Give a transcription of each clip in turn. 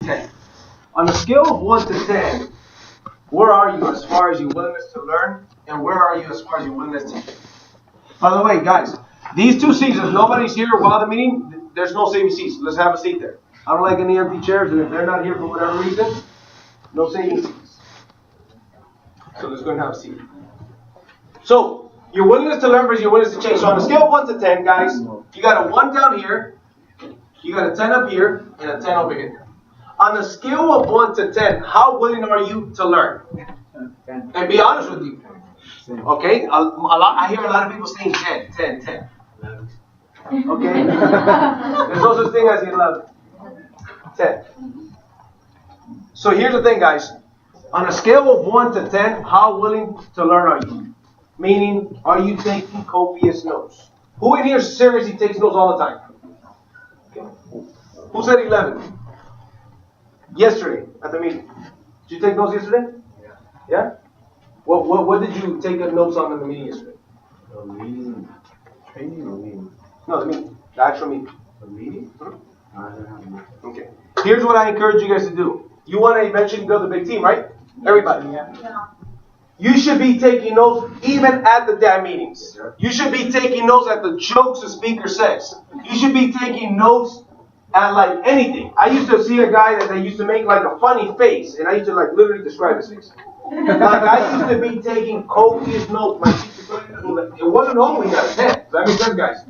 10. On a scale of 1 to 10, where are you as far as your willingness to learn, and where are you as far as your willingness to change? By the way, guys, these 2 seats, if nobody's here while the meeting, there's no saving seats. Let's have a seat there. I don't like any empty chairs, and if they're not here for whatever reason, no saving seats. So let's go and have a seat. So, your willingness to learn versus your willingness to change. So on a scale of 1 to 10, guys, you got a 1 down here, you got a 10 up here, and a 10 over here. On a scale of 1 to 10, how willing are you to learn? And be honest with you. Okay? I hear a lot of people saying 10, 10, 10. Okay? There's no such thing as 11. 10. So here's the thing, guys. On a scale of 1 to 10, how willing to learn are you? Meaning, are you taking copious notes? Who in here seriously takes notes all the time? Okay. Who said 11? Yesterday at the meeting. Did you take notes yesterday? Yeah? What did you take notes on in the meeting yesterday? The meeting. Training or meeting? No, the meeting. The actual meeting. The meeting? Okay. Here's what I encourage you guys to do. You want to eventually build a big team, right? Everybody. Yeah. You should be taking notes even at the damn meetings. You should be taking notes at the jokes the speaker says. You should be taking notes at like anything. I used to see a guy that they used to make like a funny face, and I used to like literally describe his face. Like I used to be taking copious notes. My teacher, it wasn't always at a 10. Does that make sense, guys?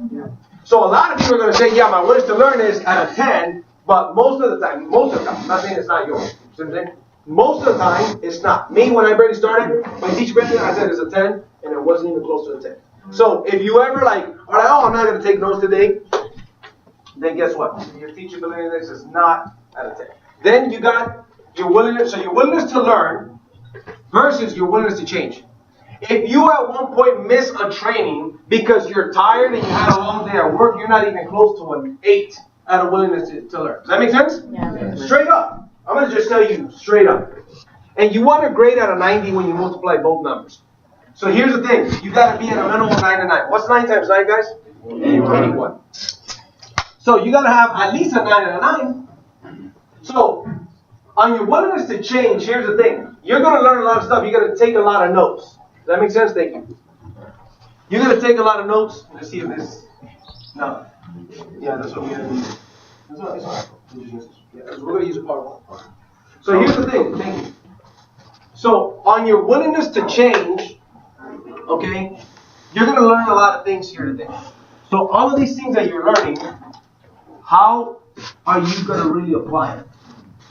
So a lot of people are going to say, yeah, my willingness to learn is at a 10, but most of the time, I'm not saying it's not yours. See what I'm saying? Most of the time, it's not. Me, when I barely started, my teacher barely, I said it's a 10, and it wasn't even close to a 10. So if you ever are like, oh, I'm not going to take notes today, then guess what? Your teacher believing this is not at a 10. Then you got your willingness, so your willingness to learn versus your willingness to change. If you at one point miss a training because you're tired and you had a long day at work, you're not even close to an 8 out of willingness to learn. Does that make sense? Yeah. Straight up. I'm going to just tell you straight up. And you want to grade out of 90 when you multiply both numbers. So here's the thing. You got to be at a minimum of 9 to 9. What's 9 times 9, guys? 81. So you got to have at least a 9 and a 9. So on your willingness to change, here's the thing. You're going to learn a lot of stuff. You're going to take a lot of notes. Does that make sense? Thank you. You're going to take a lot of notes. Let's see if this... No. Yeah, that's what we're going to do. That's what yeah, we're going to use a PowerPoint. So here's the thing. Thank you. So on your willingness to change, okay, you're going to learn a lot of things here today. So all of these things that you're learning, how are you going to really apply it?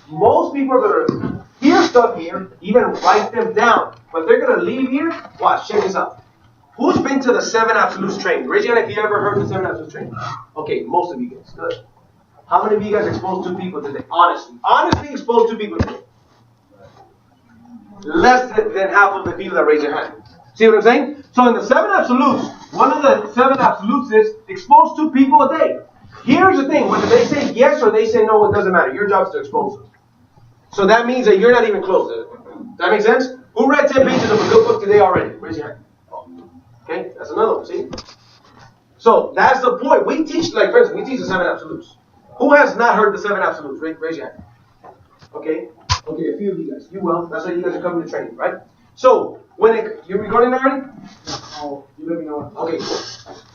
Most people are going to hear stuff here, even write them down, but they're going to leave here. Watch, check this out. Who's been to the 7 Absolutes training? Raise your hand if you ever heard the 7 Absolutes training. Okay, most of you guys. Good. How many of you guys exposed 2 people today? Honestly exposed 2 people today. Less than half of the people that raise their hand. See what I'm saying? So in the 7 Absolutes, one of the 7 Absolutes is expose 2 people a day. Here's the thing. Whether they say yes or they say no, it doesn't matter. Your job is to expose them. So that means that you're not even close. Does that make sense? Who read 10 pages of a good book today already? Raise your hand. Okay, that's another one, see? So that's the point. We teach, like, for instance, we teach the 7 Absolutes. Who has not heard the 7 Absolutes? Raise your hand. Okay, a few of you guys. You will. That's why you guys are coming to training, right? So, you're recording already? Oh, you let me know. Okay, cool.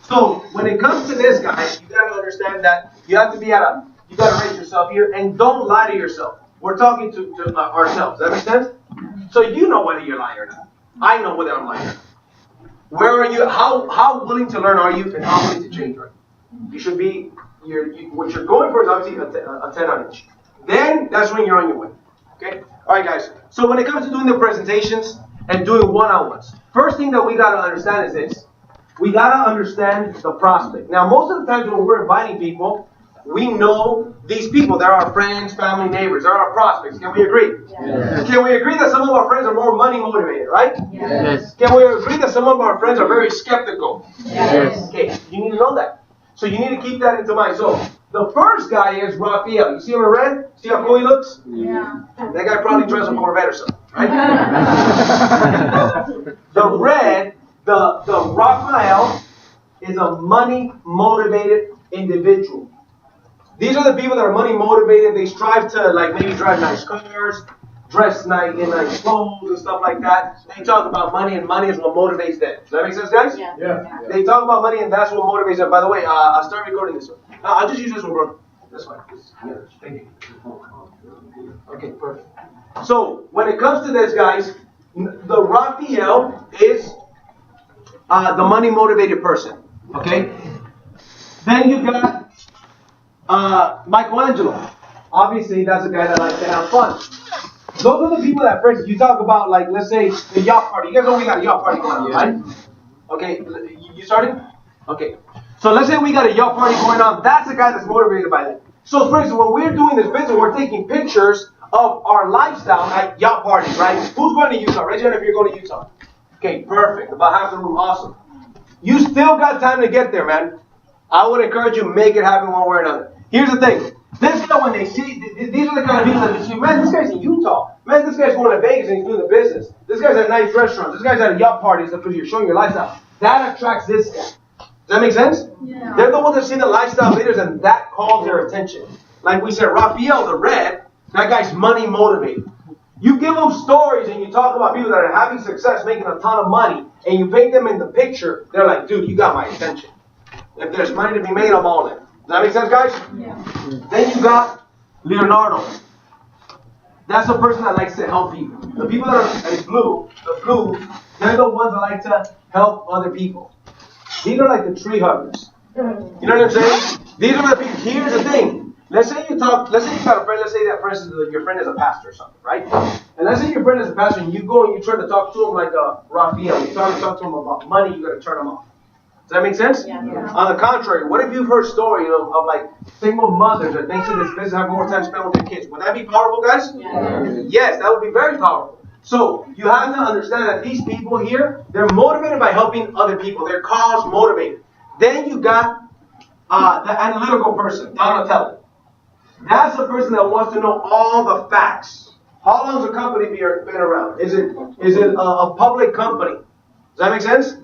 So, when it comes to this, guys, you got to understand that you have to be you got to raise yourself here, and don't lie to yourself. We're talking to ourselves. Does that make sense? So you know whether you're lying or not. I know whether I'm lying or not. Where are you? How willing to learn are you, and how willing to change are you? You should be. What you're going for is obviously a 10 on each. Then that's when you're on your way. Okay. All right, guys. So when it comes to doing the presentations and doing one-on-ones, first thing that we got to understand is this: we got to understand the prospect. Now, most of the times when we're inviting people, we know these people. They're our friends, family, neighbors. They're our prospects. Can we agree? Yes. Can we agree that some of our friends are more money motivated, right? Yes. Can we agree that some of our friends are very skeptical? Yes. Okay, you need to know that. So you need to keep that into mind. So the first guy is Raphael. You see him in red? See how cool he looks? Yeah. That guy probably drives a Corvette or something, right? The red, the Raphael is a money motivated individual. These are the people that are money motivated. They strive to like maybe drive nice cars, dress nice in nice clothes and stuff like that. They talk about money, and money is what motivates them. Does that make sense, guys? Yeah. They talk about money, and that's what motivates them. By the way, I'll start recording this one. I'll just use this one, bro. That's fine. Yeah, thank you. Okay, perfect. So when it comes to this, guys, the Raphael is the money motivated person. Okay. Then you got Michelangelo. Obviously, that's a guy that likes to have fun. Those are the people that, for instance, you talk about, like, let's say, the yacht party. You guys know we got a yacht party going on, right? Okay, you started? Okay. So let's say we got a yacht party going on. That's a guy that's motivated by that. So, for instance, when we're doing this business, we're taking pictures of our lifestyle at yacht parties, right? Who's going to Utah? Raise your hand if you're going to Utah. Okay, perfect. About half the room. Awesome. You still got time to get there, man. I would encourage you, make it happen one way or another. Here's the thing. This guy, when they see, these are the kind of people that they see, man, this guy's in Utah. Man, this guy's going to Vegas and he's doing the business. This guy's at nice restaurants. This guy's at a yacht party because you're showing your lifestyle. That attracts this guy. Does that make sense? Yeah. They're the ones that see the lifestyle leaders and that calls their attention. Like we said, Raphael, the red, that guy's money motivated. You give them stories and you talk about people that are having success, making a ton of money, and you paint them in the picture, they're like, dude, you got my attention. If there's money to be made, I'm all in. Does that make sense, guys? Yeah. Then you got Leonardo. That's a person that likes to help people. The people that are in blue, they're the ones that like to help other people. These are like the tree huggers. You know what I'm saying? These are the people. Here's the thing. Let's say you got a friend, let's say that, for instance, your friend is a pastor or something, right? And let's say your friend is a pastor and you go and you try to talk to him like Raphael. You try to talk to him about money, you got to turn him off. Does that make sense? Yeah. On the contrary, what if you've heard stories of like single mothers that thanks to this business have more time spent with their kids? Would that be powerful, guys? Yeah. Yes, that would be very powerful. So you have to understand that these people here, they're motivated by helping other people. They're cause motivated. Then you got the analytical person, Donatello. That's the person that wants to know all the facts. How long has a company been around? Is it a public company? Does that make sense?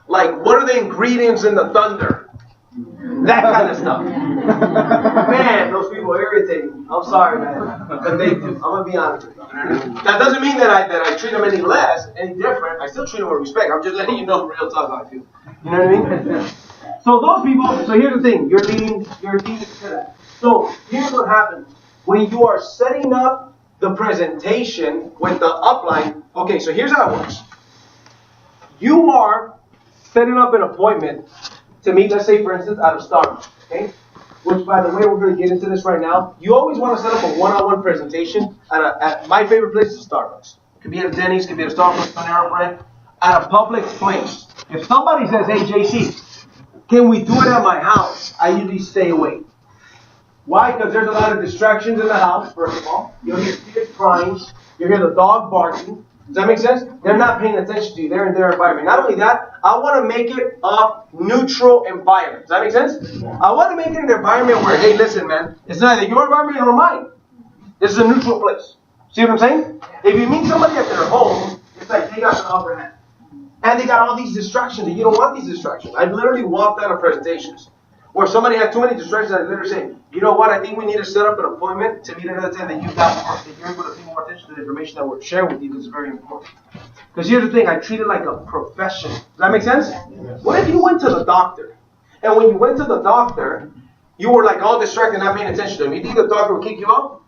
Like, what are the ingredients in the thunder? That kind of stuff. Man, those people irritate me. I'm sorry, man. But they do. I'm going to be honest with you. That doesn't mean that I treat them any less, any different. I still treat them with respect. I'm just letting you know real talk how I feel. You know what I mean? So those people, so here's the thing. You're leading to that. So here's what happens. When you are setting up the presentation with the upline, okay, so here's how it works. You are setting up an appointment to meet, let's say, for instance, at a Starbucks, okay? Which, by the way, we're going to get into this right now. You always want to set up a one-on-one presentation at my favorite place is Starbucks. It could be at a Denny's, it could be at a Starbucks, Panera Bread, at a public place. If somebody says, hey, JC, can we do it at my house? I usually stay away. Why? Because there's a lot of distractions in the house, first of all. You'll hear kids crying. You'll hear the dog barking. Does that make sense? They're not paying attention to you. They're in their environment. Not only that, I want to make it a neutral environment. Does that make sense? I want to make it an environment where, hey, listen, man, it's neither your environment nor mine. This is a neutral place. See what I'm saying? If you meet somebody at their home, it's like they got the upper hand. And they got all these distractions, and you don't want these distractions. I've literally walked out of presentations where somebody had too many distractions, and I literally say, you know what, I think we need to set up an appointment to meet another time that you're able to pay more attention to the information that we're sharing with you. This is very important. Because here's the thing, I treat it like a profession. Does that make sense? What if you went to the doctor, and when you went to the doctor, you were like all distracted, not paying attention to him? You think the doctor would kick you out?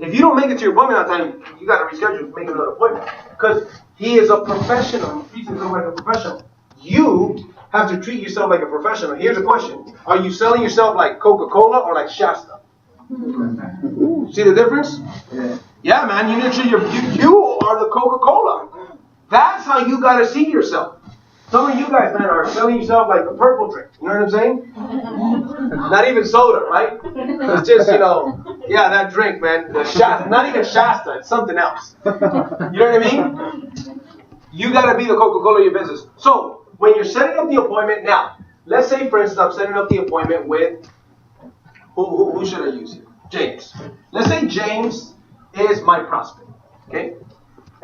If you don't make it to your appointment on time, you got to reschedule to make another appointment. Because he is a professional. He treats himself like a professional. You have to treat yourself like a professional. Here's a question. Are you selling yourself like Coca-Cola or like Shasta? See the difference? Yeah, man. You need to treat you are the Coca-Cola. That's how you got to see yourself. Some of you guys, man, are selling yourself like a purple drink. You know what I'm saying? Not even soda, right? It's just, yeah, that drink, man. The Shasta. Not even Shasta. It's something else. You know what I mean? You got to be the Coca-Cola of your business. So, when you're setting up the appointment, now, let's say, for instance, I'm setting up the appointment with, who should I use here? James. Let's say James is my prospect, okay?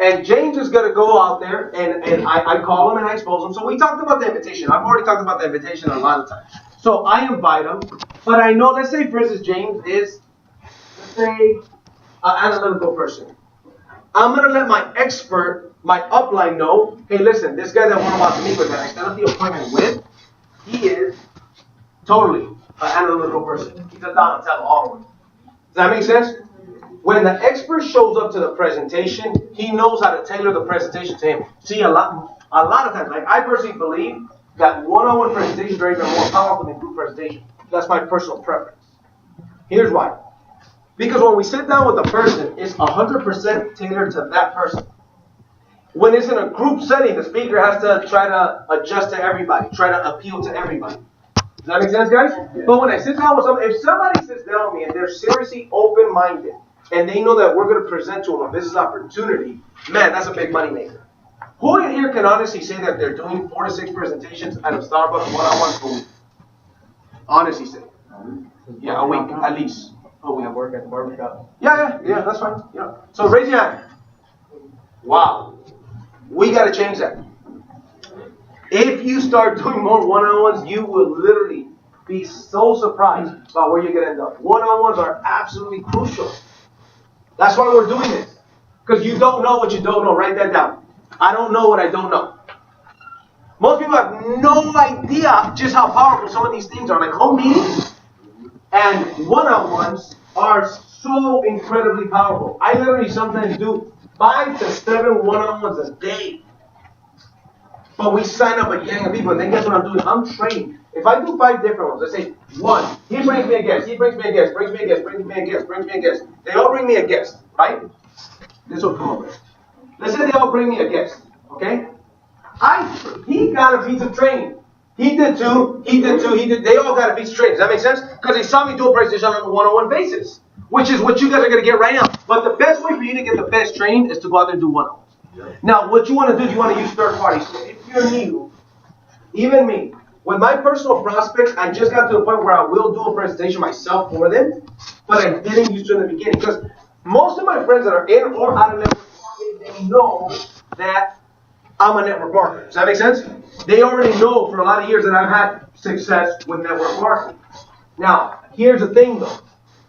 And James is going to go out there, and I call him and I expose him. So we talked about the invitation. I've already talked about the invitation a lot of times. So I invite them, but I know, let's say for instance, James is, let's say, an analytical person. I'm going to let my expert, my upline know, hey, listen, this guy that we're about to meet with, that I set up the appointment with, he is totally an analytical person. He's a Don Tell all of it. Does that make sense? When the expert shows up to the presentation, he knows how to tailor the presentation to him. See, a lot of times, like I personally believe that one-on-one presentations are even more powerful than group presentations. That's my personal preference. Here's why. Because when we sit down with a person, it's 100% tailored to that person. When it's in a group setting, the speaker has to try to adjust to everybody, try to appeal to everybody. Does that make sense, guys? Yeah. But when I sit down with somebody, if somebody sits down with me and they're seriously open-minded, and they know that we're going to present to them a business opportunity, man, that's a big money maker. Who in here can honestly say that they're doing 4 to 6 presentations at a Starbucks one-on-one per week? Honestly say. Yeah, a week, at least. Oh, we have work at the barbershop. Yeah, that's fine. Yeah. So raise your hand. Wow. We got to change that. If you start doing more one-on-ones, you will literally be so surprised about where you're going to end up. One-on-ones are absolutely crucial. That's why we're doing this. Because you don't know what you don't know. Write that down. I don't know what I don't know. Most people have no idea just how powerful some of these things are. Like home meetings and one-on-ones are so incredibly powerful. I literally sometimes do 5 to 7 one-on-ones a day. But we sign up a gang of people, and then guess what I'm doing? I'm training. If I do 5 different ones, let's say 1, he brings me a guest, he brings me a guest, brings me a guest, brings me a guest, brings me a guest. They all bring me a guest, right? This will come over. Let's say they all bring me a guest, okay? He got a piece of training. He did too, they all got a piece of training. Does that make sense? Because they saw me do a presentation on a one-on-one basis, which is what you guys are going to get right now. But the best way for you to get the best training is to go out there and do one-on-ones. Now, what you want to do is you want to use third parties. So if you're new, even me, with my personal prospects, I just got to the point where I will do a presentation myself for them, but I didn't use to in the beginning. Because most of my friends that are in or out of network marketing, they know that I'm a network marketer. Does that make sense? They already know for a lot of years that I've had success with network marketing. Now, here's the thing though.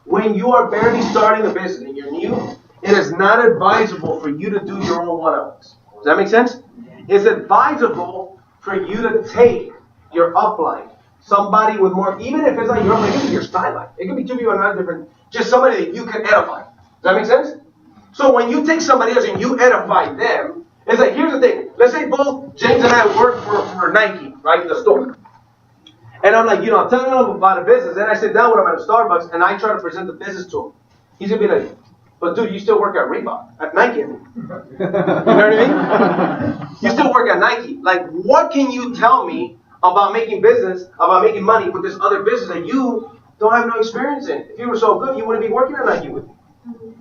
When you are barely starting a business and you're new, it is not advisable for you to do your own one-on-ones. Does that make sense? It's advisable for you to take your upline, somebody with more, even if it's not your upline, it could be your sideline. It could be 2 people not different, just somebody that you can edify. Does that make sense? So when you take somebody else and you edify them, it's like, here's the thing. Let's say both James and I work for Nike, right, the store. And I'm like, I'm telling him about a business. Then I sit down with him at a Starbucks and I try to present the business to him. He's going to be like, but dude, you still work at Reebok, at Nike. You know what I mean? You still work at Nike. Like, what can you tell me about making business, about making money with this other business that you don't have no experience in? If you were so good, you wouldn't be working at Nike with me.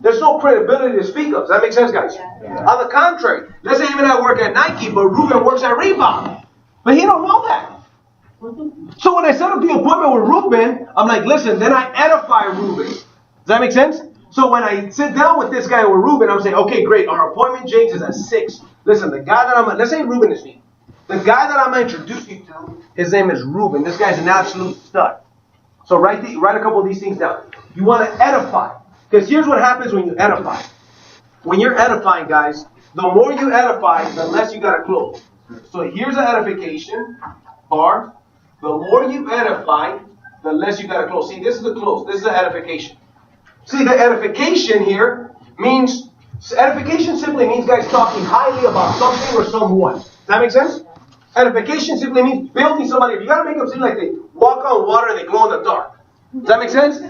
There's no credibility to speak of. Does that make sense, guys? Yeah. On the contrary, let's say him and I work at Nike, but Ruben works at Reebok. But he don't know that. So when I set up the appointment with Ruben, I'm like, listen, then I edify Ruben. Does that make sense? So when I sit down with this guy with Ruben, I'm saying, okay, great, our appointment, James, is at 6. Listen, the guy that let's say Ruben is me. The guy that I'm going to introduce you to, his name is Ruben. This guy's an absolute stud. So write a couple of these things down. You want to edify. Because here's what happens when you edify. When you're edifying, guys, the more you edify, the less you got to close. So here's an edification bar. The more you edify, the less you got to close. See, this is the close. This is the edification. See, the edification here means, edification simply means guys talking highly about something or someone. Does that make sense? Edification simply means building somebody. You got to make them seem like they walk on water and they glow in the dark. Does that make sense?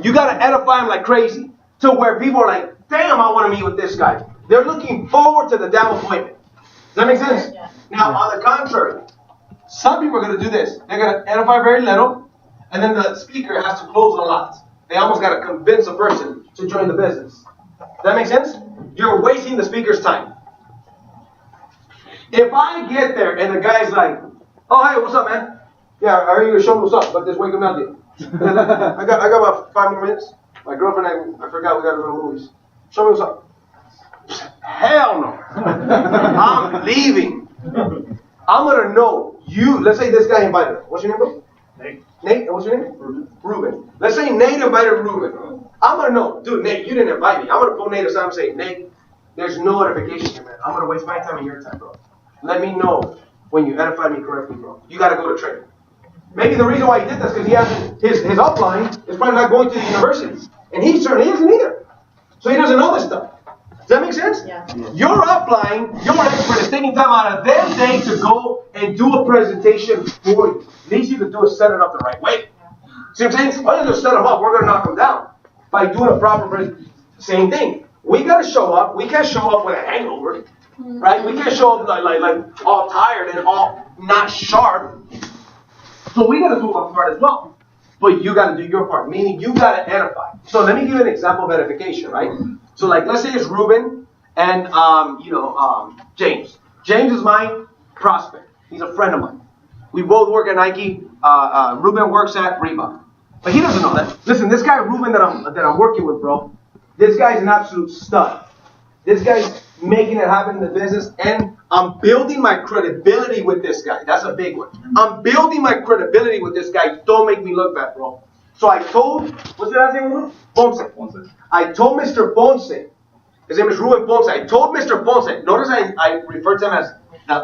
You got to edify them like crazy. To where people are like, damn, I want to meet with this guy. They're looking forward to the damn appointment. Does that make sense? Yeah. Now, on the contrary, some people are going to do this. They're going to edify very little, and then the speaker has to close a lot. They almost got to convince a person to join the business. Does that make sense? You're wasting the speaker's time. If I get there and the guy's like, oh, hey, what's up, man? Yeah, I heard you show me what's up about this Wake Up Now deal. I got about 5 more minutes. My girlfriend, I forgot we got to go to movies. Show me what's up. Hell no. I'm leaving. I'm going to know you. Let's say this guy invited us. What's your name, bro? Nate. Nate, what's your name? Ruben. Let's say Nate invited Ruben. I'm going to know, dude, Nate, you didn't invite me. I'm going to pull Nate aside and say, Nate, there's no notification here, man. I'm going to waste my time and your time, bro. Let me know when you edify me correctly, bro. You got to go to training. Maybe the reason why he did this is because he has his upline is probably not going to the university. And he certainly isn't either. So he doesn't know this stuff. Does that make sense? Yeah. Your upline, your expert is taking time out of their day to go and do a presentation for you. The least you can do is set it up the right way. See what I'm saying? All you do is set them up. We're going to knock them down by doing a proper presentation. Same thing. We got to show up. We can't show up with a hangover. Right? We can't show up like all tired and all not sharp. So we got to do our part as well. But you got to do your part, meaning you got to edify. So let me give you an example of edification, right? So like, let's say it's Ruben and, James. James is my prospect. He's a friend of mine. We both work at Nike. Ruben works at Reebok. But he doesn't know that. Listen, this guy Ruben that I'm working with, bro, this guy's an absolute stud. This guy's making it happen in the business, and I'm building my credibility with this guy. That's a big one. I'm building my credibility with this guy. Don't make me look bad, bro. So I told, what's the last name? Ponce. I told Mr. Ponce, his name is Ruben Ponce. I told Mr. Ponce, notice I refer to him as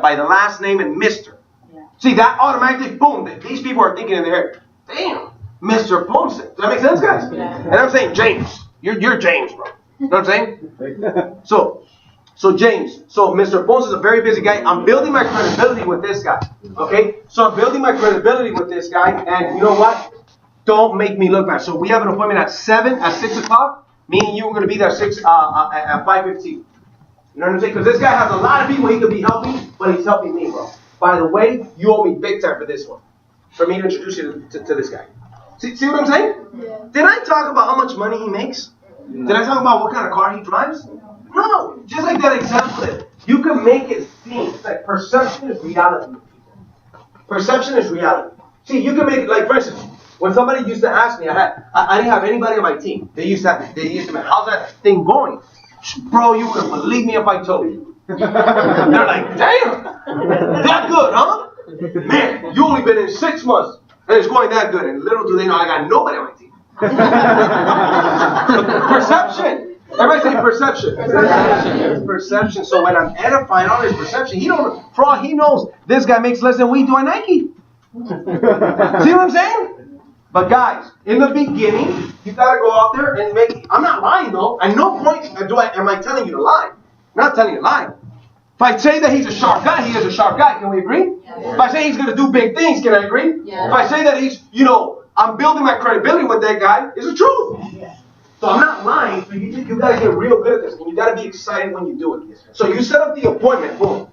by the last name and Mr. Yeah. See, that automatically, boom, these people are thinking in their head, damn, Mr. Ponce. Does that make sense, guys? Yeah. And I'm saying, James, you're James, bro. You know what I'm saying? So James, so Mr. Ponce is a very busy guy. I'm building my credibility with this guy. Okay? So I'm building my credibility with this guy, and you know what? Don't make me look bad. So we have an appointment at 6 o'clock, meaning you were going to be there at 5:15. You know what I'm saying? Because this guy has a lot of people he could be helping, but he's helping me, bro. By the way, you owe me big time for this one. For me to introduce you to this guy. See what I'm saying? Yeah. Did I talk about how much money he makes? Did I talk about what kind of car he drives? No. Just like that example, you can make it seem like perception is reality. Perception is reality. See, you can make it like, for instance, when somebody used to ask me, I didn't have anybody on my team. They used to say, how's that thing going? Bro, you wouldn't believe me if I told you. They're like, damn, that good, huh? Man, you only been in 6 months, and it's going that good. And little do they know, I got nobody on my team. Perception. Everybody say perception. Perception. Perception. So when I'm edifying on his perception, for all he knows, this guy makes less than we do at Nike. See what I'm saying? But guys, in the beginning, you gotta go out there and make. I'm not lying though. At no point am I telling you to lie. I'm not telling you to lie. If I say that he's a sharp guy, he is a sharp guy. Can we agree? Yeah. If I say he's gonna do big things, can I agree? Yeah. If I say that he's, I'm building my credibility with that guy, it's the truth. Yeah. So I'm not lying. So you gotta get real good at this, and you gotta be excited when you do it. So you set up the appointment, boom.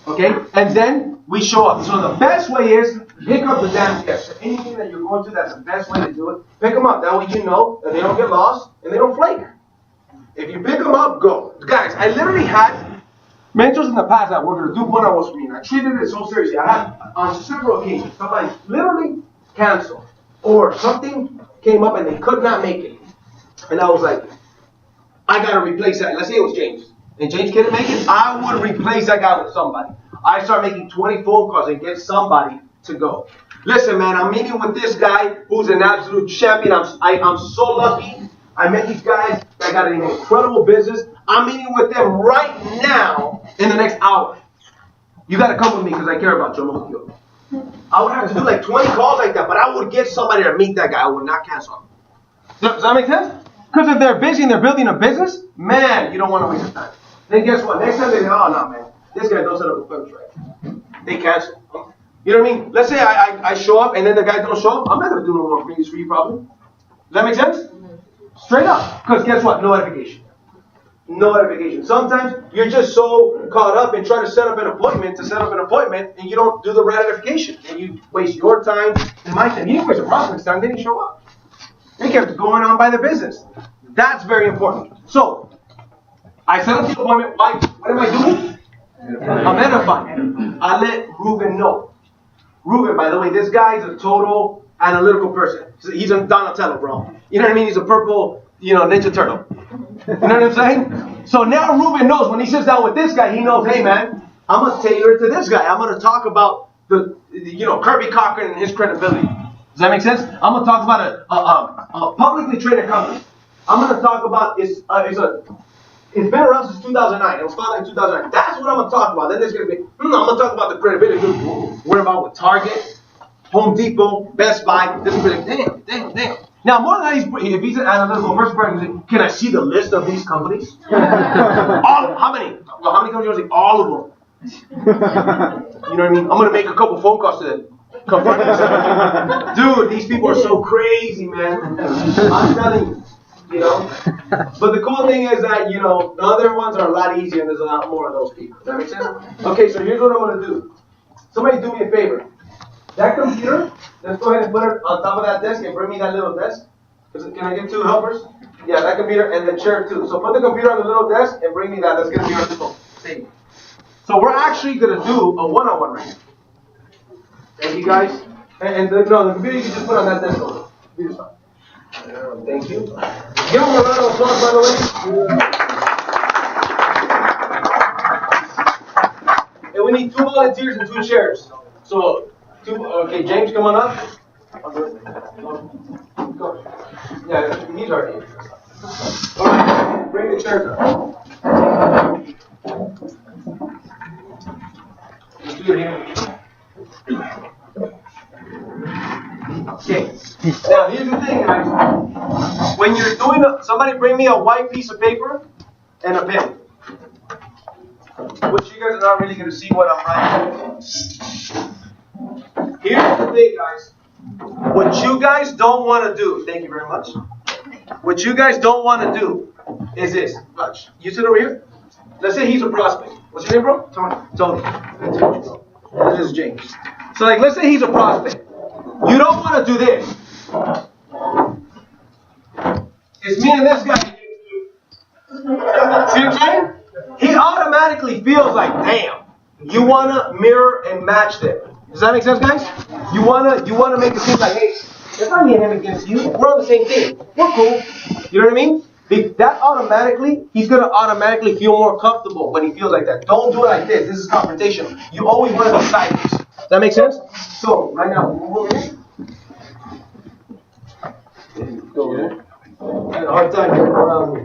Okay, and then we show up. So the best way is pick up the damn guests. Anything that you're going to, that's the best way to do it. Pick them up. That way you know that they don't get lost and they don't flake. If you pick them up, go. Guys, I literally had mentors in the past that were going to do one-on-ones for me, and I treated it so seriously. I had on several occasions somebody literally canceled, or something came up and they could not make it. And I was like, I got to replace that. Let's say it was James. And James couldn't make it, I would replace that guy with somebody. I start making 20 phone calls and get somebody to go. Listen, man, I'm meeting with this guy who's an absolute champion. I'm so lucky. I met these guys that got an incredible business. I'm meeting with them right now in the next hour. You got to come with me because I care about you. I would have to do like 20 calls like that, but I would get somebody to meet that guy. I would not cancel him. Does that make sense? Because if they're busy and they're building a business, man, you don't want to waste your time. Then guess what? Next time they say, oh, no, man, this guy don't set up appointments right. They cancel. You know what I mean? Let's say I show up and then the guy don't show up. I'm not going to do no more meetings for you probably. Does that make sense? Straight up. Because guess what? No edification. No edification. Sometimes you're just so caught up in trying to set up an appointment and you don't do the right edification. And you waste your time and my time. You didn't waste a prospect's time. They didn't show up. They kept going on by their business. That's very important. So, I set up the appointment. Why? What am I doing? I'm edifying. I let Ruben know. Ruben, by the way, this guy is a total analytical person. He's a Donatello, bro. You know what I mean? He's a purple, Ninja Turtle. You know what I'm saying? So now Ruben knows when he sits down with this guy, he knows, hey man, I'm going to tailor it to this guy. I'm going to talk about the Kirby Cochran and his credibility. Does that make sense? I'm going to talk about a publicly traded company. I'm going to talk about it's been around since 2009. It was founded in 2009. That's what I'm going to talk about. Then there's going to be, I'm going to talk about the credibility. What about with Target, Home Depot, Best Buy? This is really, damn. Now, more than that, if he's an analytical person, can I see the list of these companies? How many? Well, how many companies? All of them. You know what I mean? I'm going to make a couple phone calls to them. Dude, these people are so crazy, man. I'm telling you. You know? But the cool thing is that, you know, the other ones are a lot easier and there's a lot more of those people. Does that make sense? Okay, so here's what I'm going to do. Somebody do me a favor. That computer, let's go ahead and put it on top of that desk and bring me that little desk. Can I get 2 helpers? Yeah, that computer and the chair too. So put the computer on the little desk and bring me that. That's going to be our thing. So we're actually going to do a one-on-one right now. Thank you guys. And the computer you can just put on that desk over. Computer's fine. Thank you. Give them a round of applause, by the way. And we need 2 volunteers and 2 chairs. So, okay, James, come on up. Go. Yeah, he's already here. All right, bring the chairs up. Let's do it here. Okay. Now, here's the thing, guys. When you're doing somebody bring me a white piece of paper and a pen. Which you guys are not really going to see what I'm writing. Here's the thing, guys. What you guys don't want to do, thank you very much. What you guys don't want to do is this. Watch. You sit over here. Let's say he's a prospect. What's your name, bro? Tony. This is James. So, like, let's say he's a prospect. You don't want to do this. It's me and this guy. See what I'm saying? He automatically feels like, damn. You want to mirror and match them. Does that make sense, guys? You want to make it seem like, hey, it's not me and him against you. We're on the same team. We're cool. You know what I mean? That automatically, he's going to automatically feel more comfortable when he feels like that. Don't do it like this. This is confrontational. You always want to go sideways. Does that make sense? So, right now, we're here. Go there. I had a hard time getting around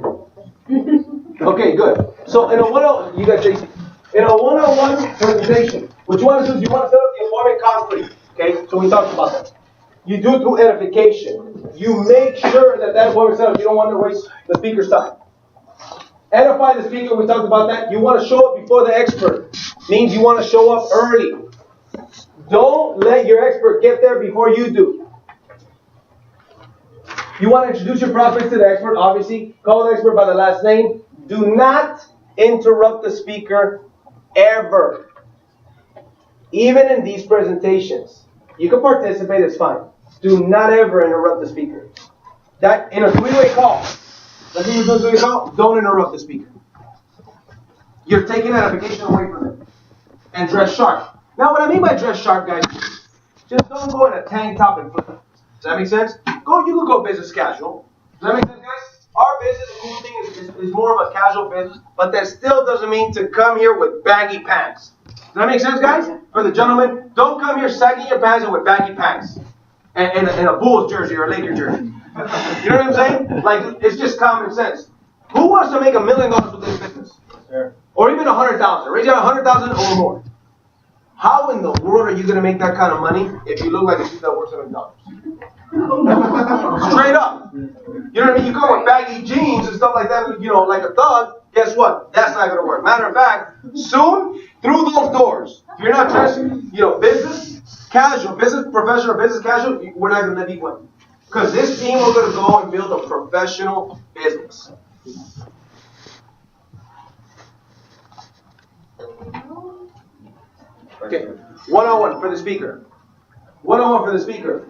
here. Okay, good. So, in a one-on-one, you got JC. In a one-on-one presentation, what you want to do is you want to set up the appointment concrete. Okay, so we talked about that. You do it through edification. You make sure that appointment set up. You don't want to waste the speaker's time. Edify the speaker. We talked about that. You want to show up before the expert. Means you want to show up early. Don't let your expert get there before you do. You want to introduce your prospects to the expert, obviously. Call the expert by the last name. Do not interrupt the speaker ever. Even in these presentations. You can participate, it's fine. Do not ever interrupt the speaker. That in a 3-way call. Let's say you're doing a 3-way call, don't interrupt the speaker. You're taking edification away from it. And dress sharp. Now, what I mean by dress sharp, guys, just don't go in a tank top and flip. Does that make sense? You can go business casual. Does that make sense, guys? Our business, the cool thing is more of a casual business, but that still doesn't mean to come here with baggy pants. Does that make sense, guys? For the gentlemen, don't come here sagging your pants and with baggy pants. And a Bulls jersey or a Lakers jersey. You know what I'm saying? Like, it's just common sense. Who wants to make $1 million with this business? Sure. Or even 100,000. Raise out 100,000 or more. How in the world are you going to make that kind of money if you look like a dude that works at McDonald's? Straight up. You know what I mean? You come with baggy jeans and stuff like that, you know, like a thug. Guess what? That's not going to work. Matter of fact, soon, through those doors, if you're not dressed, you know, business casual, business professional, business casual, we're not going to let you win. Because this team, we're going to go and build a professional business. Okay, one-on-one for the speaker. One-on-one for the speaker.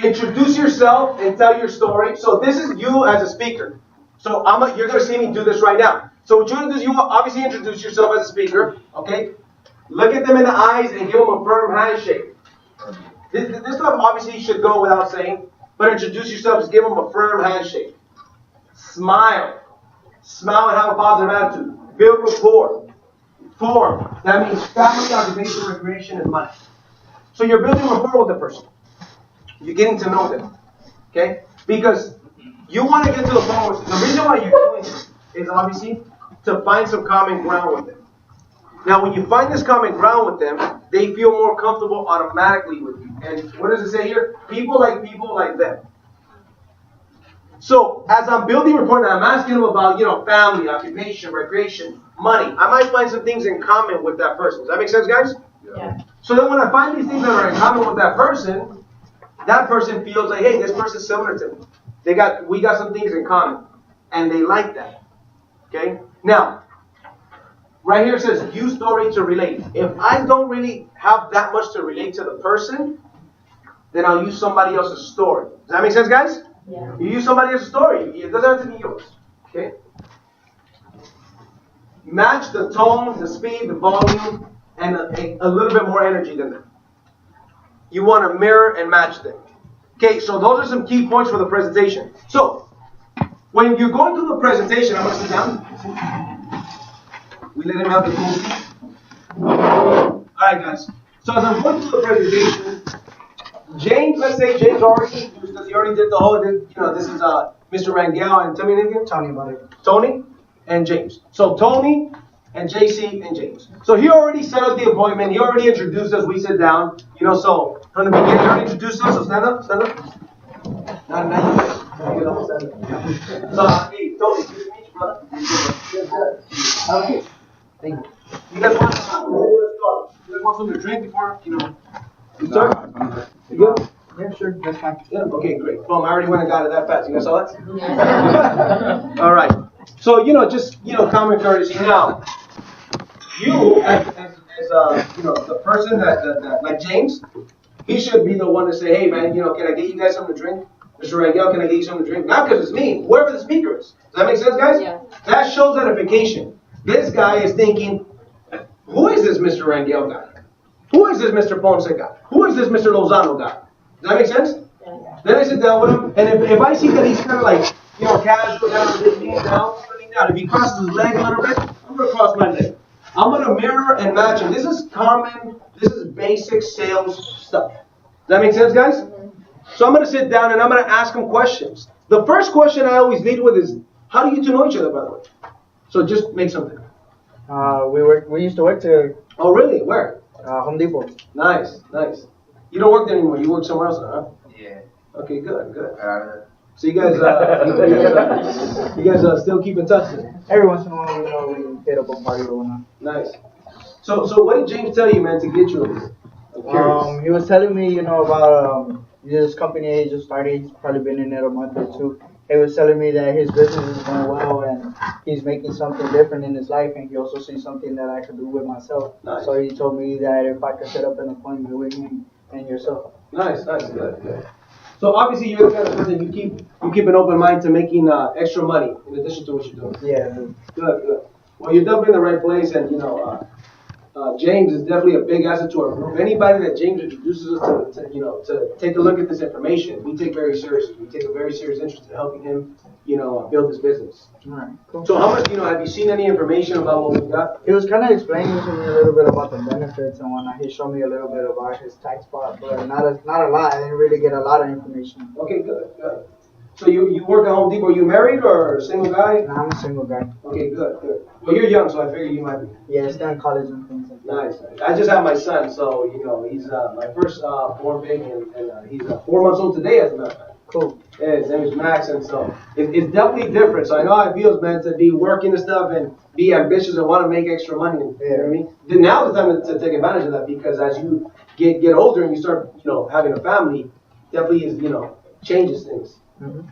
Introduce yourself and tell your story. So this is you as a speaker. So you're going to see me do this right now. So what you're going to do is you obviously introduce yourself as a speaker. Okay? Look at them in the eyes and give them a firm handshake. This stuff obviously should go without saying. But introduce yourself, just give them a firm handshake. Smile. Smile and have a positive attitude. Build rapport. Form. That means family, occupation, recreation, and money. So you're building rapport with the person. You're getting to know them. Okay? Because you want to get to the point where the reason why you're doing this is obviously to find some common ground with them. Now, when you find this common ground with them, they feel more comfortable automatically with you. And what does it say here? People like them. So, as I'm building rapport, and I'm asking them about, family, occupation, recreation, money, I might find some things in common with that person. Does that make sense, guys? Yeah. So then when I find these things that are in common with that person feels like, hey, this person's similar to me. We got some things in common. And they like that. Okay? Now, right here it says, use story to relate. If I don't really have that much to relate to the person, then I'll use somebody else's story. Does that make sense, guys? Yeah. You use somebody else's story. It doesn't have to be yours. Okay? Match the tone, the speed, the volume, and a little bit more energy than that. You want to mirror and match them. Okay, so those are some key points for the presentation. So, when you're going through the presentation, I'm going to sit down. We let him have the cool seat. Alright, guys. So, as I'm going through the presentation, James, let's say James already, because he already did the whole, this is Mr. Rangel, and tell me again? Tony, buddy. Tony and James. So, Tony and JC and James. So he already set up the appointment. He already introduced us. We sit down. So from the beginning, he already introduced us. So stand up. Not you guys. You all stand up. So, hey, Tony, good to meet you, brother. Good. Okay. Thank you. You guys want something to drink before, You start? You good? Yeah, sure. That's fine. Yeah. Okay, great. Boom, I already went and got it that fast. You guys saw that? Yeah. All right. So, just, common courtesy. Now, you, as the person that like James, he should be the one to say, hey, man, can I get you guys something to drink? Mr. Rangel, can I get you something to drink? Not because it's me, whoever the speaker is. Does that make sense, guys? Yeah. That shows edification. This guy is thinking, who is this Mr. Rangel guy? Who is this Mr. Ponce guy? Who is this Mr. Lozano guy? Does that make sense? Yeah. Then I sit down with him, and if I see that he's kind of like, casual, down, sitting down, if he crosses his leg a little bit, I'm going to cross my leg. I'm going to mirror and match him. This is common, this is basic sales stuff. Does that make sense, guys? So I'm going to sit down and I'm going to ask him questions. The first question I always lead with is, how do you two know each other, by the way? So just make something. We used to work together. Oh, really? Where? Home Depot. Nice. You don't work there anymore. You work somewhere else, huh? Yeah. Okay, good. So you guys, still keep in touch then? Every once in a while, we hit up a party or whatnot. Nice. So what did James tell you, man, to get you over here? I'm curious. He was telling me, about this company he just started. He's probably been in it a month or two. He was telling me that his business is going well and he's making something different in his life, and he also sees something that I could do with myself. Nice. So he told me that if I could set up an appointment with him and yourself. Nice, good. So obviously you're the kind of person you keep an open mind to making extra money in addition to what you're doing. Yeah. Good. Well, you're definitely in the right place, and James is definitely a big asset to our group. Anybody that James introduces us to take a look at this information, we take very seriously. We take a very serious interest in helping him, build his business. All right, cool. So how much, have you seen any information about what we've got? He was kind of explaining to me a little bit about the benefits and whatnot. He showed me a little bit about his tax spot, but not a lot. I didn't really get a lot of information. Okay, good. So you work at Home Depot. Are you married or a single guy? No, I'm a single guy. Okay, good. Well, you're young, so I figure you might be. Yeah, still in college and things like that. Nice. I just have my son, so he's my first born baby, and he's 4 months old today, as a matter of fact. Cool. Yeah, his name is Max, and so it's definitely different. So I know how it feels, man, to be working and stuff and be ambitious and want to make extra money. You know what I mean? Then now's the time to take advantage of that, because as you get older and you start, having a family, definitely is, changes things. Mm-hmm.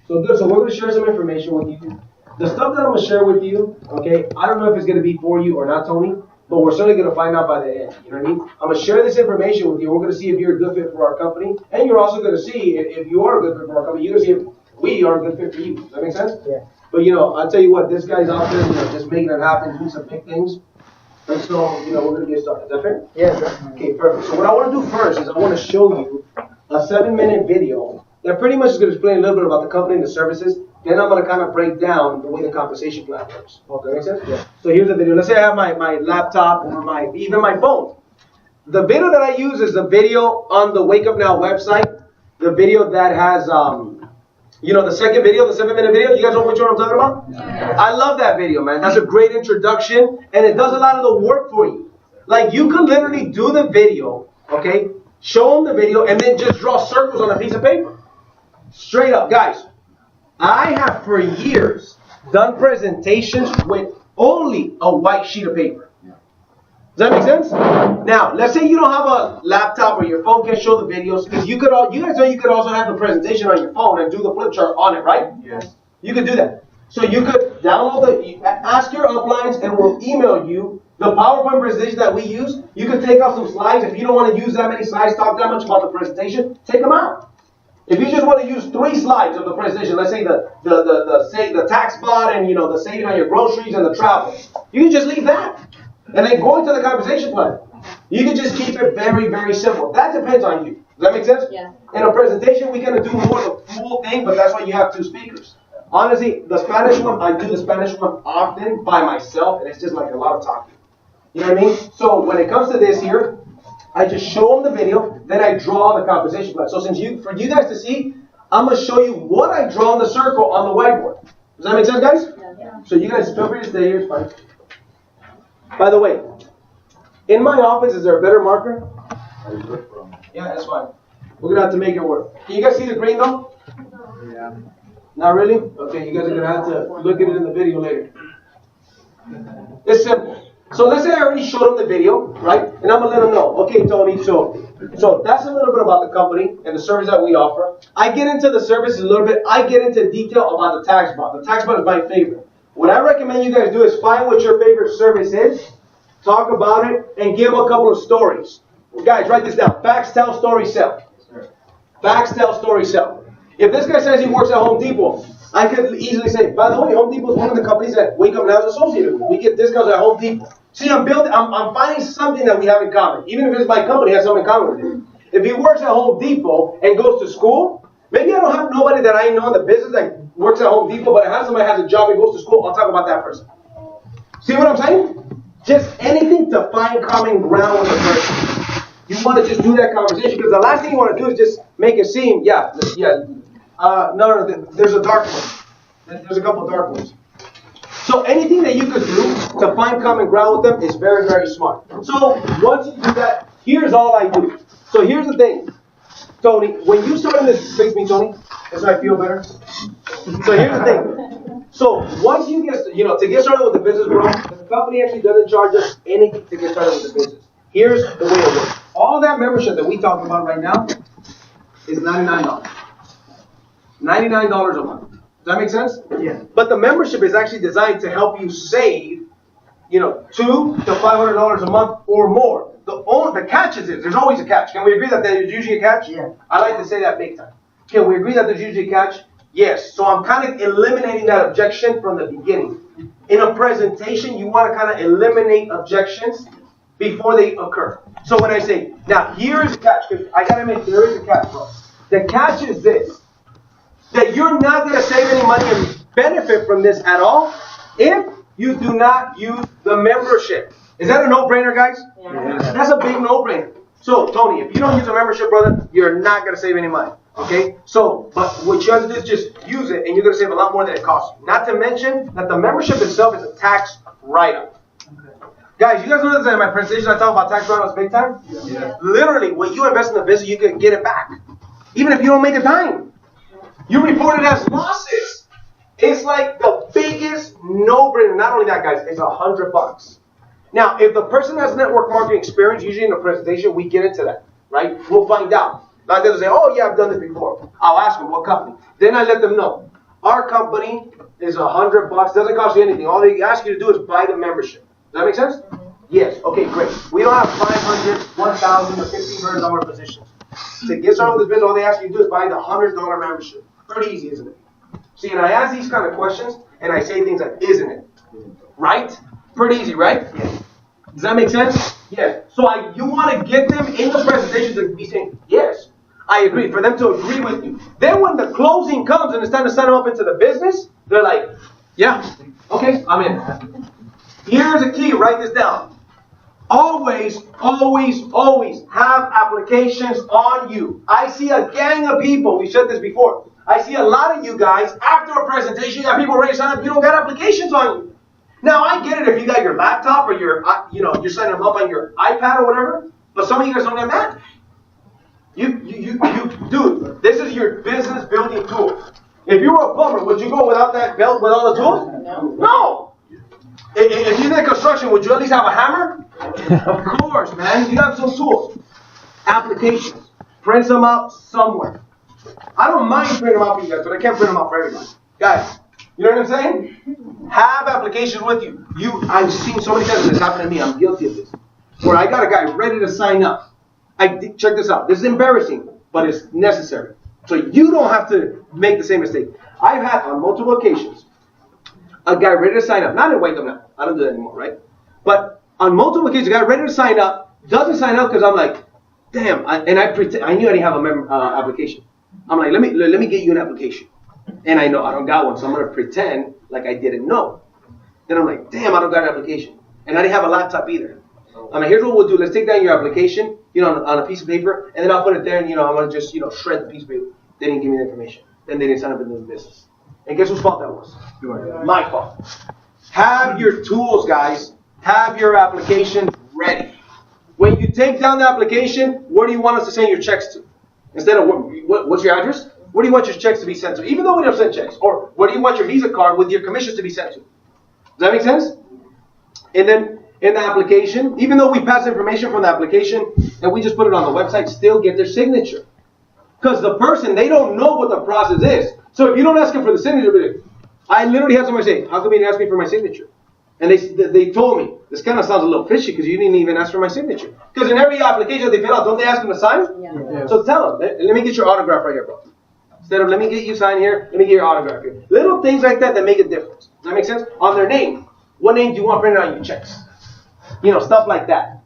So good. So we're going to share some information with you. The stuff that I'm going to share with you, okay, I don't know if it's going to be for you or not, Tony, but we're certainly going to find out by the end. You know what I mean? I'm going to share this information with you. We're going to see if you're a good fit for our company, and you're also going to see if you are a good fit for our company. You're going to see if we are a good fit for you. Does that make sense? Yeah. But, I'll tell you what, this guy's out there, just making it happen, doing some big things. And so, we're going to get started. Is that fair? Yeah, definitely. Okay, perfect. So what I want to do first is I want to show you a 7-minute video that pretty much is going to explain a little bit about the company and the services. Then I'm going to kind of break down the way the compensation plan works. Okay, that makes sense? Yeah. So here's the video. Let's say I have my laptop or even my phone. The video that I use is the video on the Wake Up Now website. the video that has, the second video, the 7-minute video. You guys know which one I'm talking about? Yeah. I love that video, man. That's a great introduction, and it does a lot of the work for you. Like, you can literally do the video, okay? Show them the video, and then just draw circles on a piece of paper. Straight up, guys. I have for years done presentations with only a white sheet of paper. Does that make sense? Now, let's say you don't have a laptop or your phone can't show the videos, because you guys know you could also have the presentation on your phone and do the flip chart on it, right? Yes. You could do that. So you could download ask your uplines, and we'll email you the PowerPoint presentation that we use. You could take out some slides. If you don't want to use that many slides, talk that much about the presentation, take them out. If you just want to use 3 slides of the presentation, let's say the tax bot and the saving on your groceries and the travel, you can just leave that. And then go into the compensation plan. You can just keep it very, very simple. That depends on you. Does that make sense? Yeah. In a presentation, we kind of do more of the full thing, but that's why you have 2 speakers. Honestly, the Spanish one, I do the Spanish one often by myself, and it's just like a lot of talking. You know what I mean? So when it comes to this here, I just show them the video, then I draw the compensation plan. So for you guys to see, I'm going to show you what I draw in the circle on the whiteboard. Does that make sense, guys? Yeah. So you guys feel free to stay here, it's fine. By the way, in my office, is there a better marker? Yeah, that's fine. We're going to have to make it work. Can you guys see the green though? Yeah. Not really? Okay, you guys are going to have to look at it in the video later. It's simple. So let's say I already showed them the video, right? And I'm going to let them know. Okay, Tony, so that's a little bit about the company and the service that we offer. I get into the service a little bit. I get into detail about the tax bot. The tax bot is my favorite. What I recommend you guys do is find what your favorite service is, talk about it, and give a couple of stories. Guys, write this down. Facts tell, stories sell. Facts tell, stories sell. If this guy says he works at Home Depot, I could easily say, by the way, Home Depot is one of the companies that Wake Up Now is associated with. We get discounts at Home Depot. See, I'm finding something that we have in common. Even if it's my company, it has something in common with it. If he works at Home Depot and goes to school, maybe I don't have nobody that I know in the business that works at Home Depot, but I have somebody that has a job and goes to school. I'll talk about that person. See what I'm saying? Just anything to find common ground with the person. You want to just do that conversation, because the last thing you want to do is just make it seem, no, there's a dark one. There's a couple of dark ones. So anything that you could do to find common ground with them is very, very smart. So once you do that, here's all I do. So here's the thing. Tony, when you started this, fix me, Tony, so I feel better. So here's the thing. So once you get, to get started with the business, bro, the company actually doesn't charge us anything to get started with the business. Here's the way it works. All that membership that we talking about right now is $99. $99 a month. Does that make sense? Yeah. But the membership is actually designed to help you save, $200 to $500 a month or more. The catch is this. There's always a catch. Can we agree that there's usually a catch? Yeah. I like to say that big time. Can we agree that there's usually a catch? Yes. So I'm kind of eliminating that objection from the beginning. In a presentation, you want to kind of eliminate objections before they occur. So when I say, now here's the catch, because I got to admit, there is a catch, bro. The catch is this, that you're not going to save any money and benefit from this at all if you do not use the membership. Is that a no-brainer, guys? Yeah. That's a big no-brainer. So, Tony, if you don't use a membership, brother, you're not going to save any money. Okay? So, but what you have to do is just use it, and you're going to save a lot more than it costs you. Not to mention that the membership itself is a tax write-up. Guys, you guys know that in my presentation I talk about tax write-ups big time? Yeah. Literally, when you invest in the business, you can get it back. Even if you don't make a dime. You report it as losses. It's like the biggest no-brainer. Not only that, guys, it's $100. Now, if the person has network marketing experience, usually in the presentation, we get into that, right? We'll find out. Like they'll say, oh, yeah, I've done this before. I'll ask them, what company? Then I let them know. Our company is $100. Doesn't cost you anything. All they ask you to do is buy the membership. Does that make sense? Yes. Okay, great. We don't have 500, 1,000, or $1,500 positions. To get started with this business, all they ask you to do is buy the $100 membership. Pretty easy, isn't it? See, and I ask these kind of questions, and I say things like, isn't it? Right? Pretty easy, right? Yeah. Does that make sense? Yes. So you want to get them in the presentation to be saying, yes, I agree, for them to agree with you. Then when the closing comes and it's time to sign them up into the business, they're like, yeah, okay, I'm in. Here's a key, write this down. Always, always, always have applications on you. I see a gang of people. We said this before. I see a lot of you guys, after a presentation, you got people ready to sign up, you don't got applications on you. Now, I get it if you got your laptop or your, you're signing them up on your iPad or whatever, but some of you guys don't have that. Dude, this is your business building tool. If you were a plumber, would you go without that belt with all the tools? No. If you did construction, would you at least have a hammer? Of course, man. You have some tools. Applications. Print them out somewhere. I don't mind printing them out for you guys, but I can't print them out for everybody. Guys, you know what I'm saying? Have applications with you. I've seen so many times this happen to me. I'm guilty of this. Where I got a guy ready to sign up. Check this out. This is embarrassing, but it's necessary. So you don't have to make the same mistake. I've had on multiple occasions a guy ready to sign up. Not in Wake Up Now. I don't do that anymore, right? But on multiple occasions, a guy ready to sign up doesn't sign up because I'm like, damn. I knew I didn't have a application. I'm like, let me get you an application. And I know I don't got one, so I'm gonna pretend like I didn't know. Then I'm like, damn, I don't got an application, and I didn't have a laptop either. I'm like, here's what we'll do. Let's take down your application, on a piece of paper, and then I'll put it there, and I'm gonna just shred the piece of paper. They didn't give me the information. Then they didn't sign up in the business. And guess whose fault that was? My fault. Have your tools, guys. Have your application ready. When you take down the application, where do you want us to send your checks to? Instead of what's your address? Where do you want your checks to be sent to? Even though we don't send checks. Or where do you want your Visa card with your commissions to be sent to? Does that make sense? And then in the application, even though we pass information from the application and we just put it on the website, still get their signature. Because the person, they don't know what the process is. So if you don't ask them for the signature, I literally had somebody say, how come you didn't ask me for my signature? And they told me, this kind of sounds a little fishy because you didn't even ask for my signature. Because in every application they fill out, don't they ask them to sign? Yeah. So tell them, let me get your autograph right here, bro. Instead of let me get you signed here, let me get your autograph here. Little things like that make a difference. Does that make sense? On their name. What name do you want printed on your checks? Stuff like that.